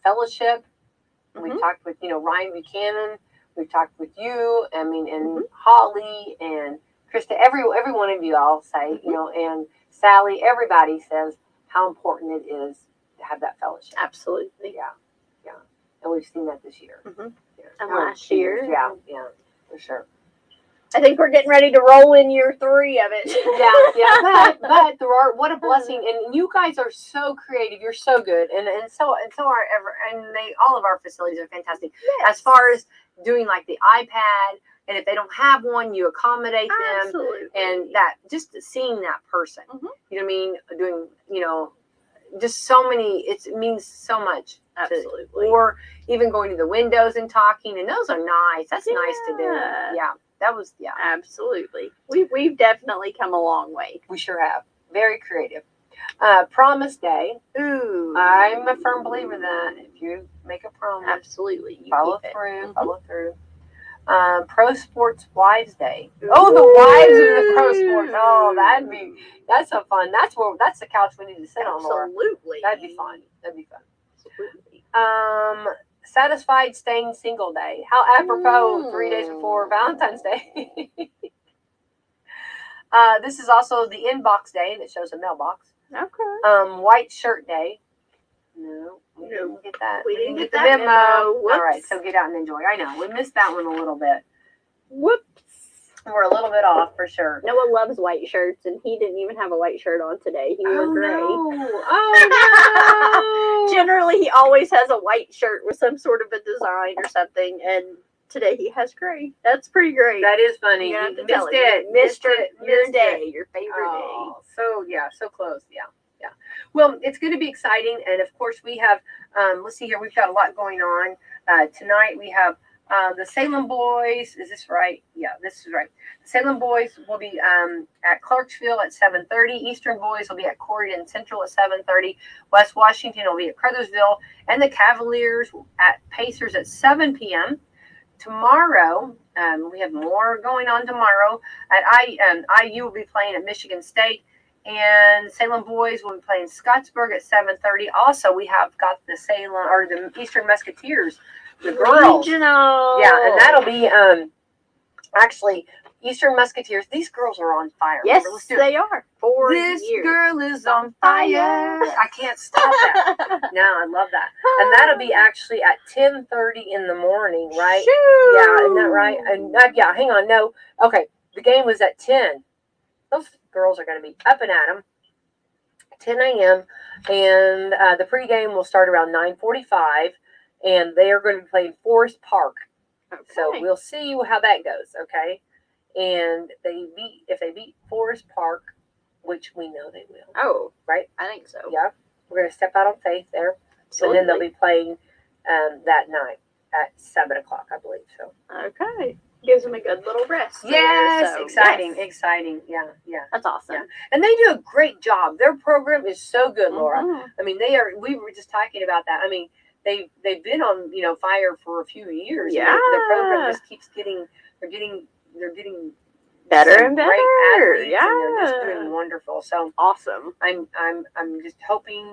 Fellowship. We Mhm. talked with, Ryan Buchanan. We've talked with you. I mean, and Mhm. Holly and Krista. Every one of you all say, and Sally. Everybody says how important it is to have that fellowship. Absolutely. Yeah. And we've seen that this year. Mhm. And last year. Yeah, for sure. I think we're getting ready to roll in year 3 of it. But there are, what a blessing, and you guys are so creative. You're so good, and so are all of our facilities are fantastic. Yes. As far as doing like the iPad, and if they don't have one, you accommodate them. Absolutely. And that, just seeing that person, you know what I mean, doing, just so many, it means so much. Absolutely. Or even going to the windows and talking, and those are nice. That's nice to do. Yeah. That was, Absolutely. We've definitely come a long way. We sure have. Very creative. Promise Day. Ooh. I'm a firm believer that if you make a promise, Absolutely. You follow keep it. through. Follow through. Pro Sports Wives Day. Oh, the wives of the pro sports. Oh, that's so fun. That's the couch we need to sit on, Laura. Absolutely. That'd be fun. Absolutely. Satisfied Staying Single Day. How apropos 3 days before Valentine's Day. This is also the Inbox Day that shows a mailbox. Okay. White Shirt Day. No, we didn't get that. We didn't get the that memo. All right, so get out and enjoy. I know, we missed that one a little bit. Whoops. We're a little bit off for sure. Noah loves white shirts, and he didn't even have a white shirt on today. He wore gray. No. Oh, no. Generally, he always has a white shirt with some sort of a design or something, and today he has gray. That's pretty great. That is funny. You have to missed tell it. Missed Your day, your favorite day. So close. Yeah. Well, it's going to be exciting, and of course we have. Let's see here. We've got a lot going on tonight. We have the Salem boys. Is this right? Yeah, this is right. The Salem boys will be at Clarksville at 7:30. Eastern boys will be at Corydon Central at 7:30. West Washington will be at Crothersville, and the Cavaliers at Pacers at 7 p.m. Tomorrow, we have more going on tomorrow. At IU will be playing at Michigan State, and Salem boys will be playing Scottsburg at 7:30. Also, we have got the the Eastern Musketeers, the girls. Regional. Yeah, and that'll be actually Eastern Musketeers. These girls are on fire. Yes, Let's do it. they are. 4 This years. girl is on fire. I can't stop that. No, I love that. And that'll be actually at 10:30 in the morning, right? Shoo! Yeah, isn't that right? And hang on. No. Okay. The game was at 10. Those girls are going to be up and at them. 10 a.m. And the pregame will start around 9:45. And they are going to be playing Forest Park. Okay. So we'll see how that goes, okay? And if they beat Forest Park, which we know they will. Oh, right? I think so. Yeah. We're going to step out on faith there. Absolutely. And then they'll be playing that night at 7 o'clock, I believe. So. Okay. Gives them a good little rest. Yes, there, so, exciting. Yeah. That's awesome. Yeah. And they do a great job. Their program is so good, Laura. Mm-hmm. I mean, we were just talking about that. I mean, they've been on, fire for a few years. Yeah. The program just keeps they're getting better and better. Great athletes, yeah. and they're just doing wonderful. So awesome. I'm just hoping,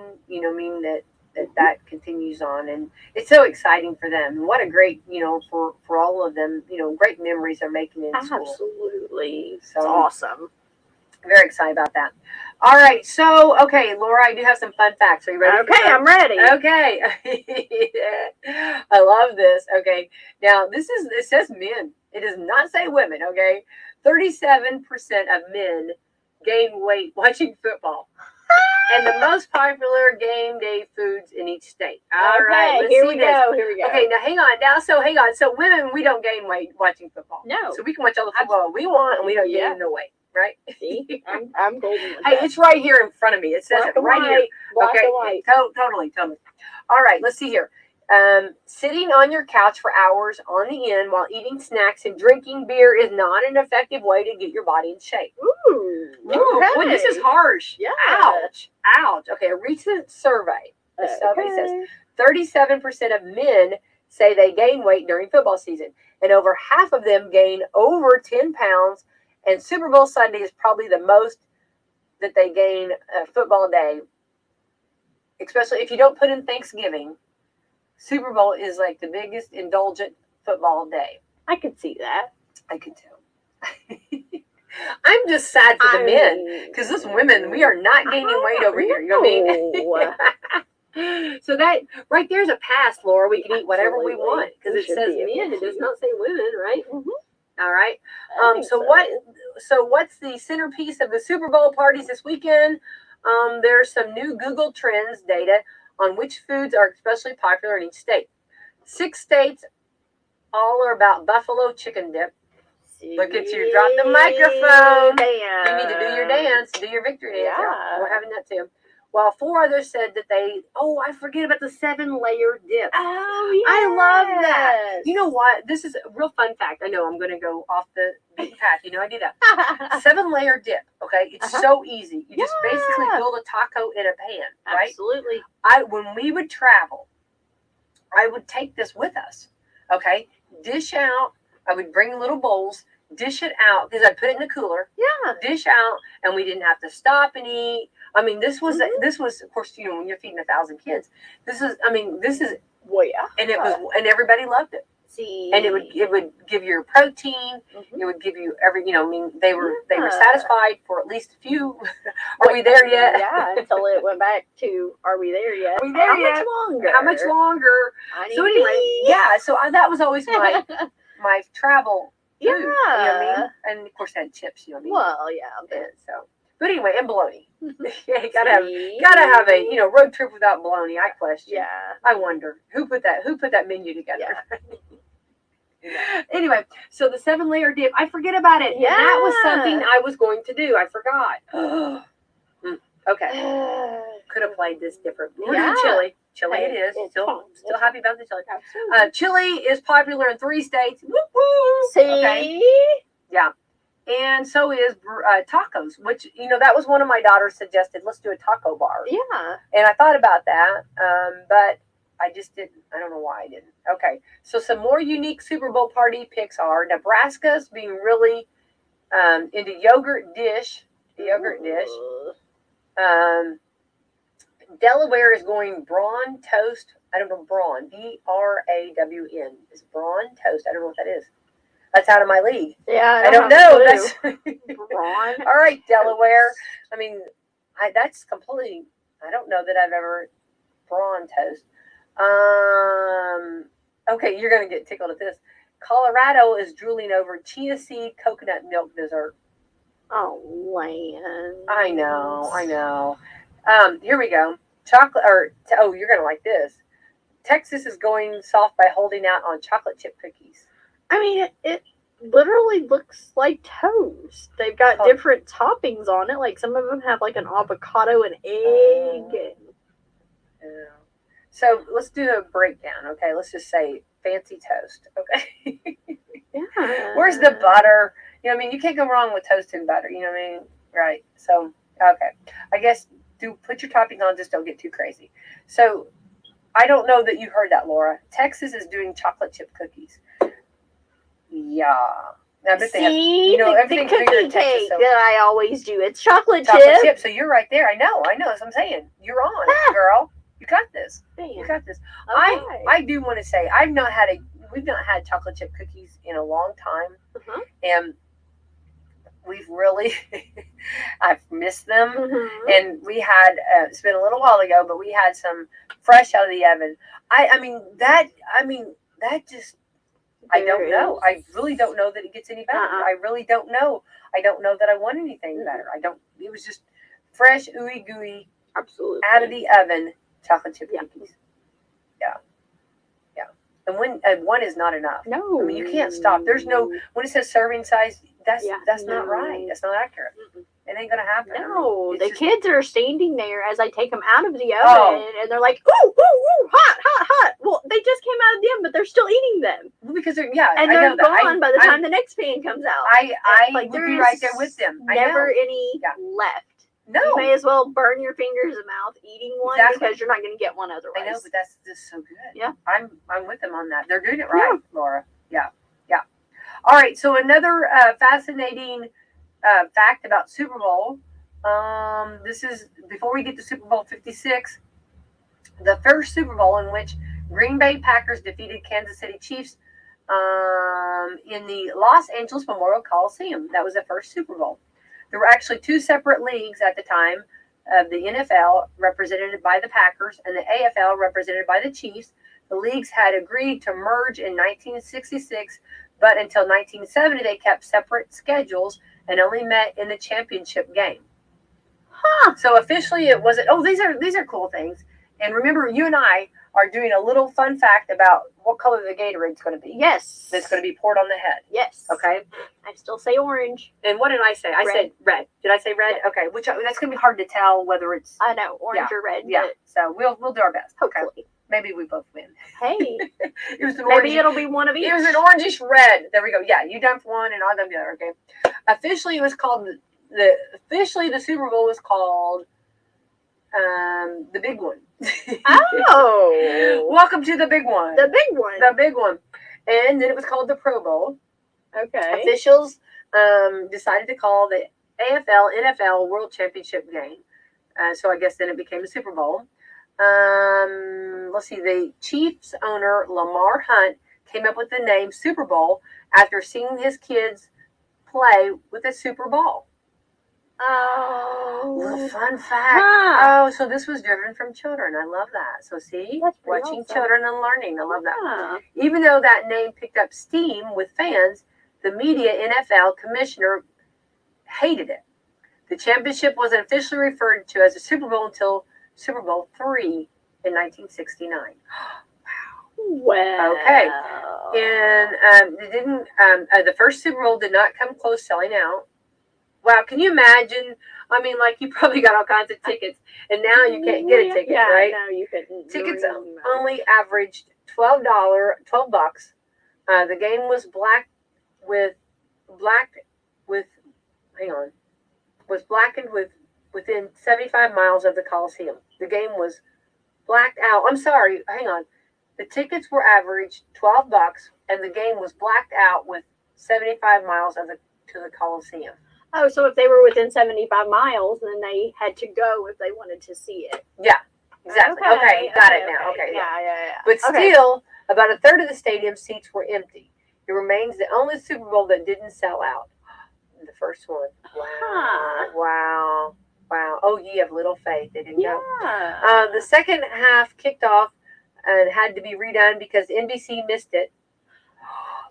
that continues on, and it's so exciting for them. And what a great, for all of them, great memories they're making in school. Absolutely. So it's awesome. Very excited about that. All right. So, okay, Laura, I do have some fun facts. Are you ready? Okay, I'm ready. Okay. I love this. Okay. Now, it says men. It does not say women. Okay. 37% of men gain weight watching football. And the most popular game day foods in each state. All right. Let's Here see we this. go. Here we go. Okay, now hang on. So women, we don't gain weight watching football. No. So we can watch all the football we want, and we don't gain no weight. Right? See, I'm golden. Hey, it's right here in front of me. It says Black it right and here. white. Black Okay, and white. Totally. All right, let's see here. Sitting on your couch for hours on the end while eating snacks and drinking beer is not an effective way to get your body in shape. Ooh, Boy, this is harsh. Yeah. Ouch. Okay, a recent survey. The survey says 37% of men say they gain weight during football season, and over half of them gain over 10 pounds. And Super Bowl Sunday is probably the most that they gain football day. Especially if you don't put in Thanksgiving, Super Bowl is like the biggest indulgent football day. I could see that. I could tell. I'm just sad for the men, because us women, we are not gaining weight over here. You know what I mean? So that right there's a pass, Laura. We can eat whatever we Absolutely. want because We it should says be able men. It does not say women, right? Mhm. All right. I think So what's the centerpiece of the Super Bowl parties this weekend? There's some new Google Trends data on which foods are especially popular in each state. 6 states all are about buffalo chicken dip. Look at you, drop the microphone. Damn. You need to do your dance, do your victory dance. Yeah. We're having that too. While 4 others said that I forget about the 7-layer dip. Oh, yeah. I love that. You know what? This is a real fun fact. I know I'm going to go off the beaten path. You know I do that. 7-layer dip, okay? It's so easy. You just basically build a taco in a pan, right? Absolutely. When we would travel, I would take this with us, okay? Dish out. I would bring little bowls, dish it out, because I'd put it in the cooler. Yeah. Dish out, and we didn't have to stop and eat. I mean, this was, of course, you know, when you're feeding 1,000 kids, this is, Well, yeah. and it was, and everybody loved it. See. And it would give you protein. Mhm. It would give you they were satisfied for at least a few. Are we there yet? Yeah, until it went back to, are we there yet? Are we there How yet? much longer? How much longer? I need So to anyway, pee. yeah. So that was always my travel food. Yeah. You know what I mean? And of course, I had chips. You know what I mean? Well, yeah. But And so, but anyway, and bologna. Yeah, you gotta see? have a road trip without bologna. I question. Yeah. I wonder who put that menu together. Anyway, so the 7-layer dip, I forget about it. Yeah. And that was something I was going to do. I forgot. Okay. Could have played this different. We're doing chili. Chili Hey, it is. it's Still fun. happy about the chili. Absolutely. Chili is popular in 3 states. Woo woo. See? Okay. Yeah. And so is tacos, which, that was one of my daughters suggested. Let's do a taco bar. Yeah. And I thought about that, but I just didn't. I don't know why I didn't. Okay. So some more unique Super Bowl party picks are Nebraska's being really into yogurt dish. Delaware is going brawn toast. I don't know, brawn. BRAWN. Is brawn toast. I don't know what that is. That's out of my league. Yeah. I don't know. That's Brawn. All right, Delaware. I mean, that's completely. I don't know that I've ever brawn toast. Okay, you're gonna get tickled at this. Colorado is drooling over chia seed coconut milk dessert. Oh, land. I know. Here we go. Chocolate, you're gonna like this. Texas is going soft by holding out on chocolate chip cookies. I mean, it literally looks like toast. They've got different toppings on it. Like some of them have like an avocado and egg. Yeah. So let's do a breakdown. Okay, let's just say fancy toast. Okay. Yeah. Where's the butter? You can't go wrong with toast and butter. You know what I mean? Right. So, okay. I guess put your topping on, just don't get too crazy. So, I don't know that you heard that, Laura. Texas is doing chocolate chip cookies. Yeah. I bet they have, the cookie cake that I always do. It's chocolate chip. So you're right there. I know. That's what I'm saying. You're on it, girl. You got this. Damn. You got this. Okay. I do want to say we've not had chocolate chip cookies in a long time, and we've really I've missed them. And we had it's been a little while ago, but we had some fresh out of the oven. That just I don't know. I really don't know that it gets any better. I really don't know. I don't know that I want anything better. It was just fresh, ooey gooey, absolutely out of the oven chocolate chip cookies. Yeah. And when one is not enough. No. I mean, you can't stop. There's no, when it says serving size, that's not right. That's not accurate. It ain't going to happen. No. The kids are standing there as I take them out of the oven, and they're like, ooh, ooh, ooh, hot, hot, hot. Well, they just came out of the oven, but they're still eating them. Well, because they're gone by the time the next pan comes out. I would be right there with them. Never any left. No. You may as well burn your fingers in mouth eating one because you're not going to get one otherwise. I know, but that's just so good. Yeah. I'm with them on that. They're doing it right, Laura. Yeah. All right. So another fascinating fact about Super Bowl. This is before we get to Super Bowl 56, the first Super Bowl in which Green Bay Packers defeated Kansas City Chiefs in the Los Angeles Memorial Coliseum. That was the first Super Bowl. There were actually 2 separate leagues at the time, of the NFL, represented by the Packers, and the AFL, represented by the Chiefs. The leagues had agreed to merge in 1966, but until 1970, they kept separate schedules and only met in the championship game. So officially, it wasn't. Oh, these are cool things. And remember, you and I are doing a little fun fact about what color the Gatorade's going to be. Yes. That's going to be poured on the head. Yes. Okay. I still say orange. And what did I say? I said red. Did I say red? Yeah. Okay. Which that's going to be hard to tell whether it's. I know orange or red. Yeah. So we'll do our best. Hopefully. Okay. Maybe we both win. Hey. It was an Maybe it'll be one of each. It was an orangish red. There we go. Yeah, you dumped one and I dumped the other. Okay. Officially, it was called the Super Bowl was called the big one. Oh. Welcome to the big one. The big one. The big one. And then it was called the Pro Bowl. Okay. Officials decided to call the AFL NFL World Championship game. So I guess then it became the Super Bowl. Let's see. The Chiefs owner Lamar Hunt came up with the name Super Bowl after seeing his kids play with a Super Bowl. Oh. Little fun fact. Huh. Oh, so this was driven from children. I love that. So see, That's pretty watching awesome. children and learning. I love that. Huh. Even though that name picked up steam with fans, the media NFL commissioner hated it. The championship wasn't officially referred to as a Super Bowl until Super Bowl III in 1969. Well. Okay. And it didn't. The first Super Bowl did not come close selling out. Wow, can you imagine? I mean, like, you probably got all kinds of tickets, and now you can't get a ticket, yeah, right? No, you couldn't. Tickets only averaged $12. The game was blackened with within 75 miles of the Coliseum. The game was blacked out. I'm sorry, hang on. The tickets were averaged $12, and the game was blacked out with 75 miles to the Coliseum. Oh, so if they were within 75 miles, then they had to go if they wanted to see it. Yeah, exactly. Okay, got it now. Okay, yeah. But still, about a third of the stadium seats were empty. It remains the only Super Bowl that didn't sell out. The first one. Wow. Oh, ye of little faith. They didn't go. The second half kicked off and had to be redone because NBC missed it.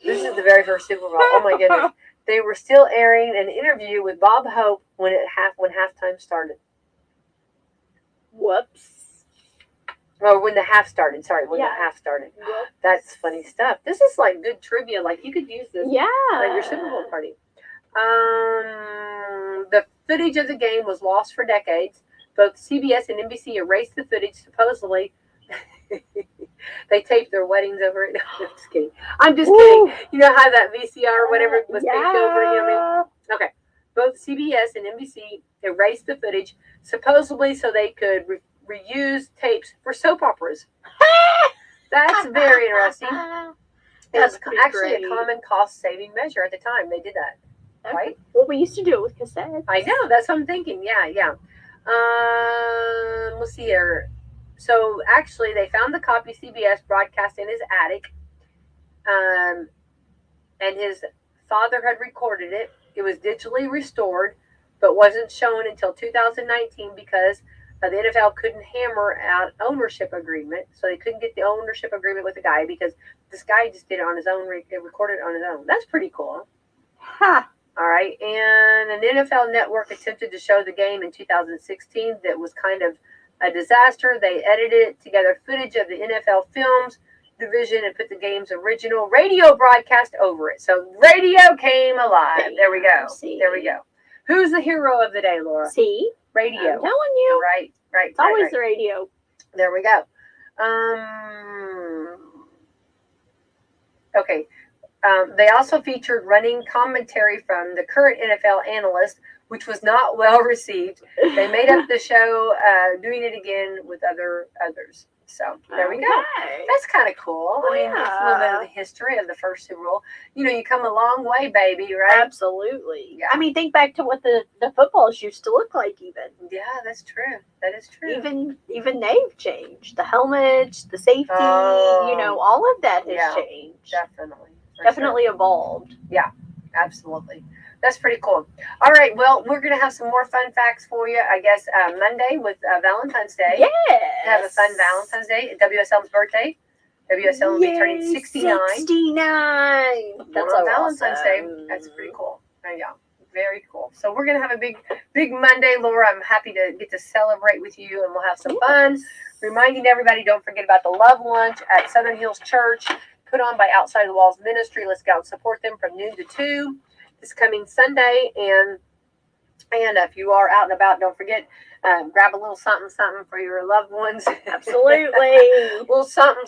This is the very first Super Bowl. Oh my goodness. They were still airing an interview with Bob Hope when halftime started. Whoops. Or when the half started. Sorry, the half started. Whoops. That's funny stuff. This is like good trivia. Like you could use this at your Super Bowl party. The footage of the game was lost for decades. Both CBS and NBC erased the footage. Supposedly, they taped their weddings over it. No, I'm just kidding. Ooh. You know how that VCR or whatever was taped over it? You know what I mean? Okay. Both CBS and NBC erased the footage, supposedly so they could reuse tapes for soap operas. That's very interesting. It was actually a common cost-saving measure at the time. They did that. Right? Well, we used to do it with cassettes. I know. That's what I'm thinking. Yeah. Let's see here. So actually, they found the copy CBS broadcast in his attic, and his father had recorded it. It was digitally restored, but wasn't shown until 2019 because the NFL couldn't hammer out ownership agreement, so they couldn't get the ownership agreement with the guy because this guy just did it on his own, recorded it on his own. That's pretty cool. Ha! All right, and an NFL network attempted to show the game in 2016 that was kind of a disaster. They edited together footage of the NFL Films division and put the game's original radio broadcast over it. So radio came alive. There we go. There we go. Who's the hero of the day, Laura? See? Radio. I'm telling you. Right. It's always the radio. There we go. Okay. They also featured running commentary from the current NFL analyst, which was not well received. They made up the show, doing it again with others. So there we go. That's kind of cool. I mean, that's a little bit of the history of the first Super Bowl. You know, you come a long way, baby, right? Absolutely. Yeah. I mean, think back to what the footballs used to look like even. Yeah, that's true. That is true. Even they've changed. The helmets, the safety, all of that has changed. Definitely. Definitely evolved. Yeah. Absolutely. That's pretty cool. All right. Well, we're going to have some more fun facts for you, I guess, Monday with Valentine's Day. Yes. Have a fun Valentine's Day. WSL's birthday. WSL will be turning 69. 69. That's on so Valentine's Day. awesome. That's pretty cool. Yeah. Very cool. So we're going to have a big Monday, Laura. I'm happy to get to celebrate with you, and we'll have some fun. Reminding everybody, don't forget about the Love Lunch at Southern Hills Church, put on by Outside the Walls Ministry. Let's go and support them from noon to 2 this coming Sunday. And if you are out and about, don't forget, grab a little something for your loved ones. Absolutely. A little something.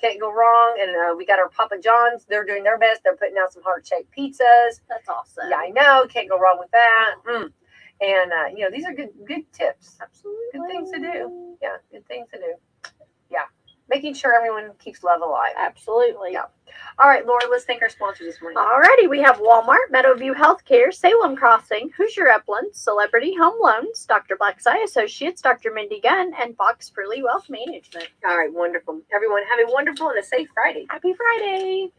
Can't go wrong. And we got our Papa John's. They're doing their best. They're putting out some heart-shaped pizzas. That's awesome. Yeah, I know. Can't go wrong with that. And, these are good tips. Absolutely. Good things to do. Yeah, good things to do. Yeah. Making sure everyone keeps love alive. Absolutely. Yeah. All right, Laura, let's thank our sponsor this morning. Alrighty, we have Walmart, Meadowview Healthcare, Salem Crossing, Hoosier Upland, Celebrity Home Loans, Dr. Black's Eye Associates, Dr. Mindy Gunn, and Fox Furley Wealth Management. All right, wonderful. Everyone, have a wonderful and a safe Friday. Happy Friday.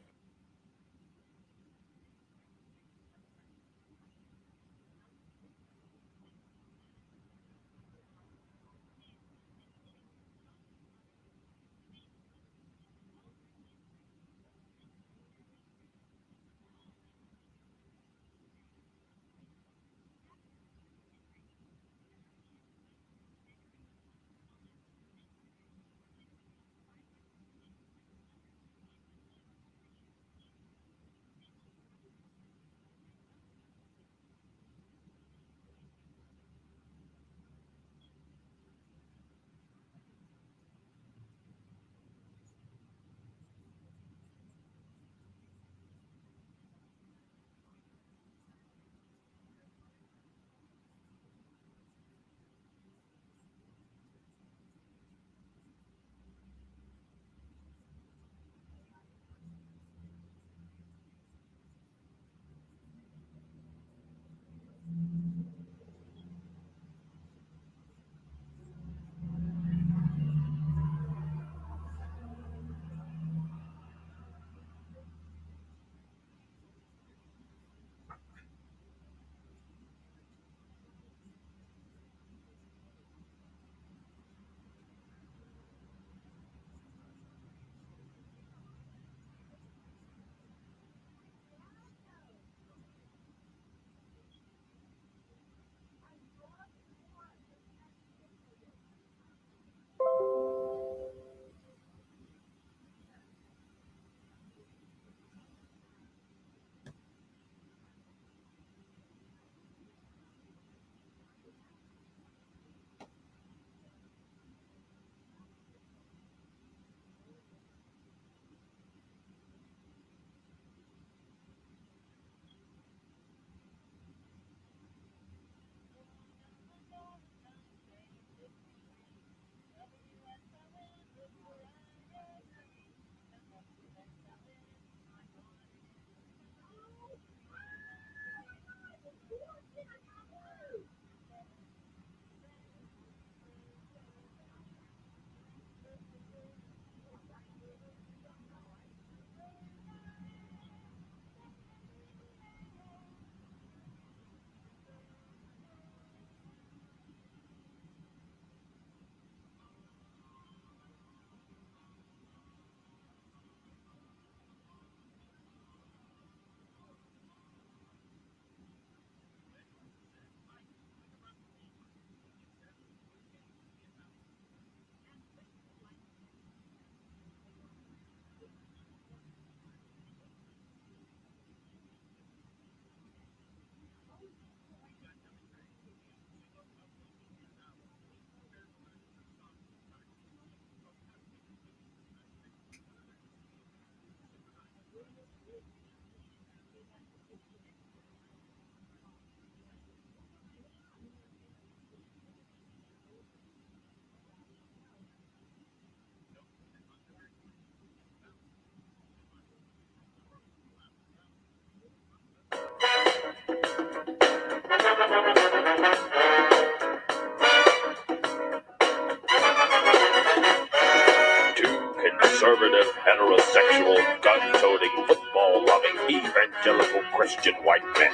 Two conservative, heterosexual, gun-toting, football-loving evangelical Christian white men.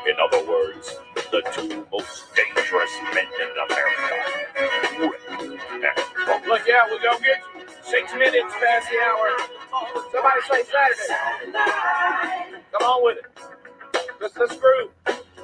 In other words, the two most dangerous men in America. Rick and Bubba. Look out, we're going to get you. 6 minutes past the hour. Somebody say Saturday. Come on with it. Let's groove.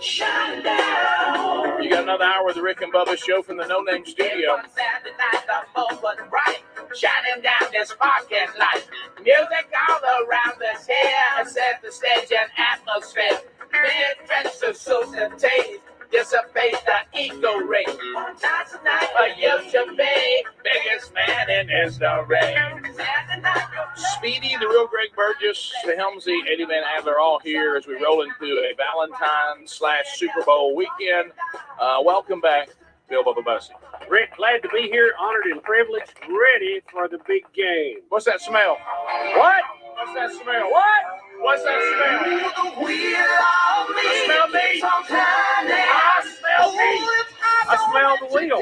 Shine down. You got another hour of the Rick and Bubba show from the No Name Studio. Saturday night, the moment right. Shining down this parking lot. Music all around us here. Set the stage and atmosphere. Mid-trends to society. Dissipate the ego rate. Not tonight, but you should be biggest man in history. Speedy, the real Greg Burgess, the Helmsy, Eddie Van Adler, all here as we roll into a Valentine's/Super Bowl weekend. Welcome back, Bill Bubba Bussey. Rick, glad to be here, honored and privileged, ready for the big game. What's that smell? What? What's that smell? What? What's that smell? I smell meat. I smell meat. I smell the wheel.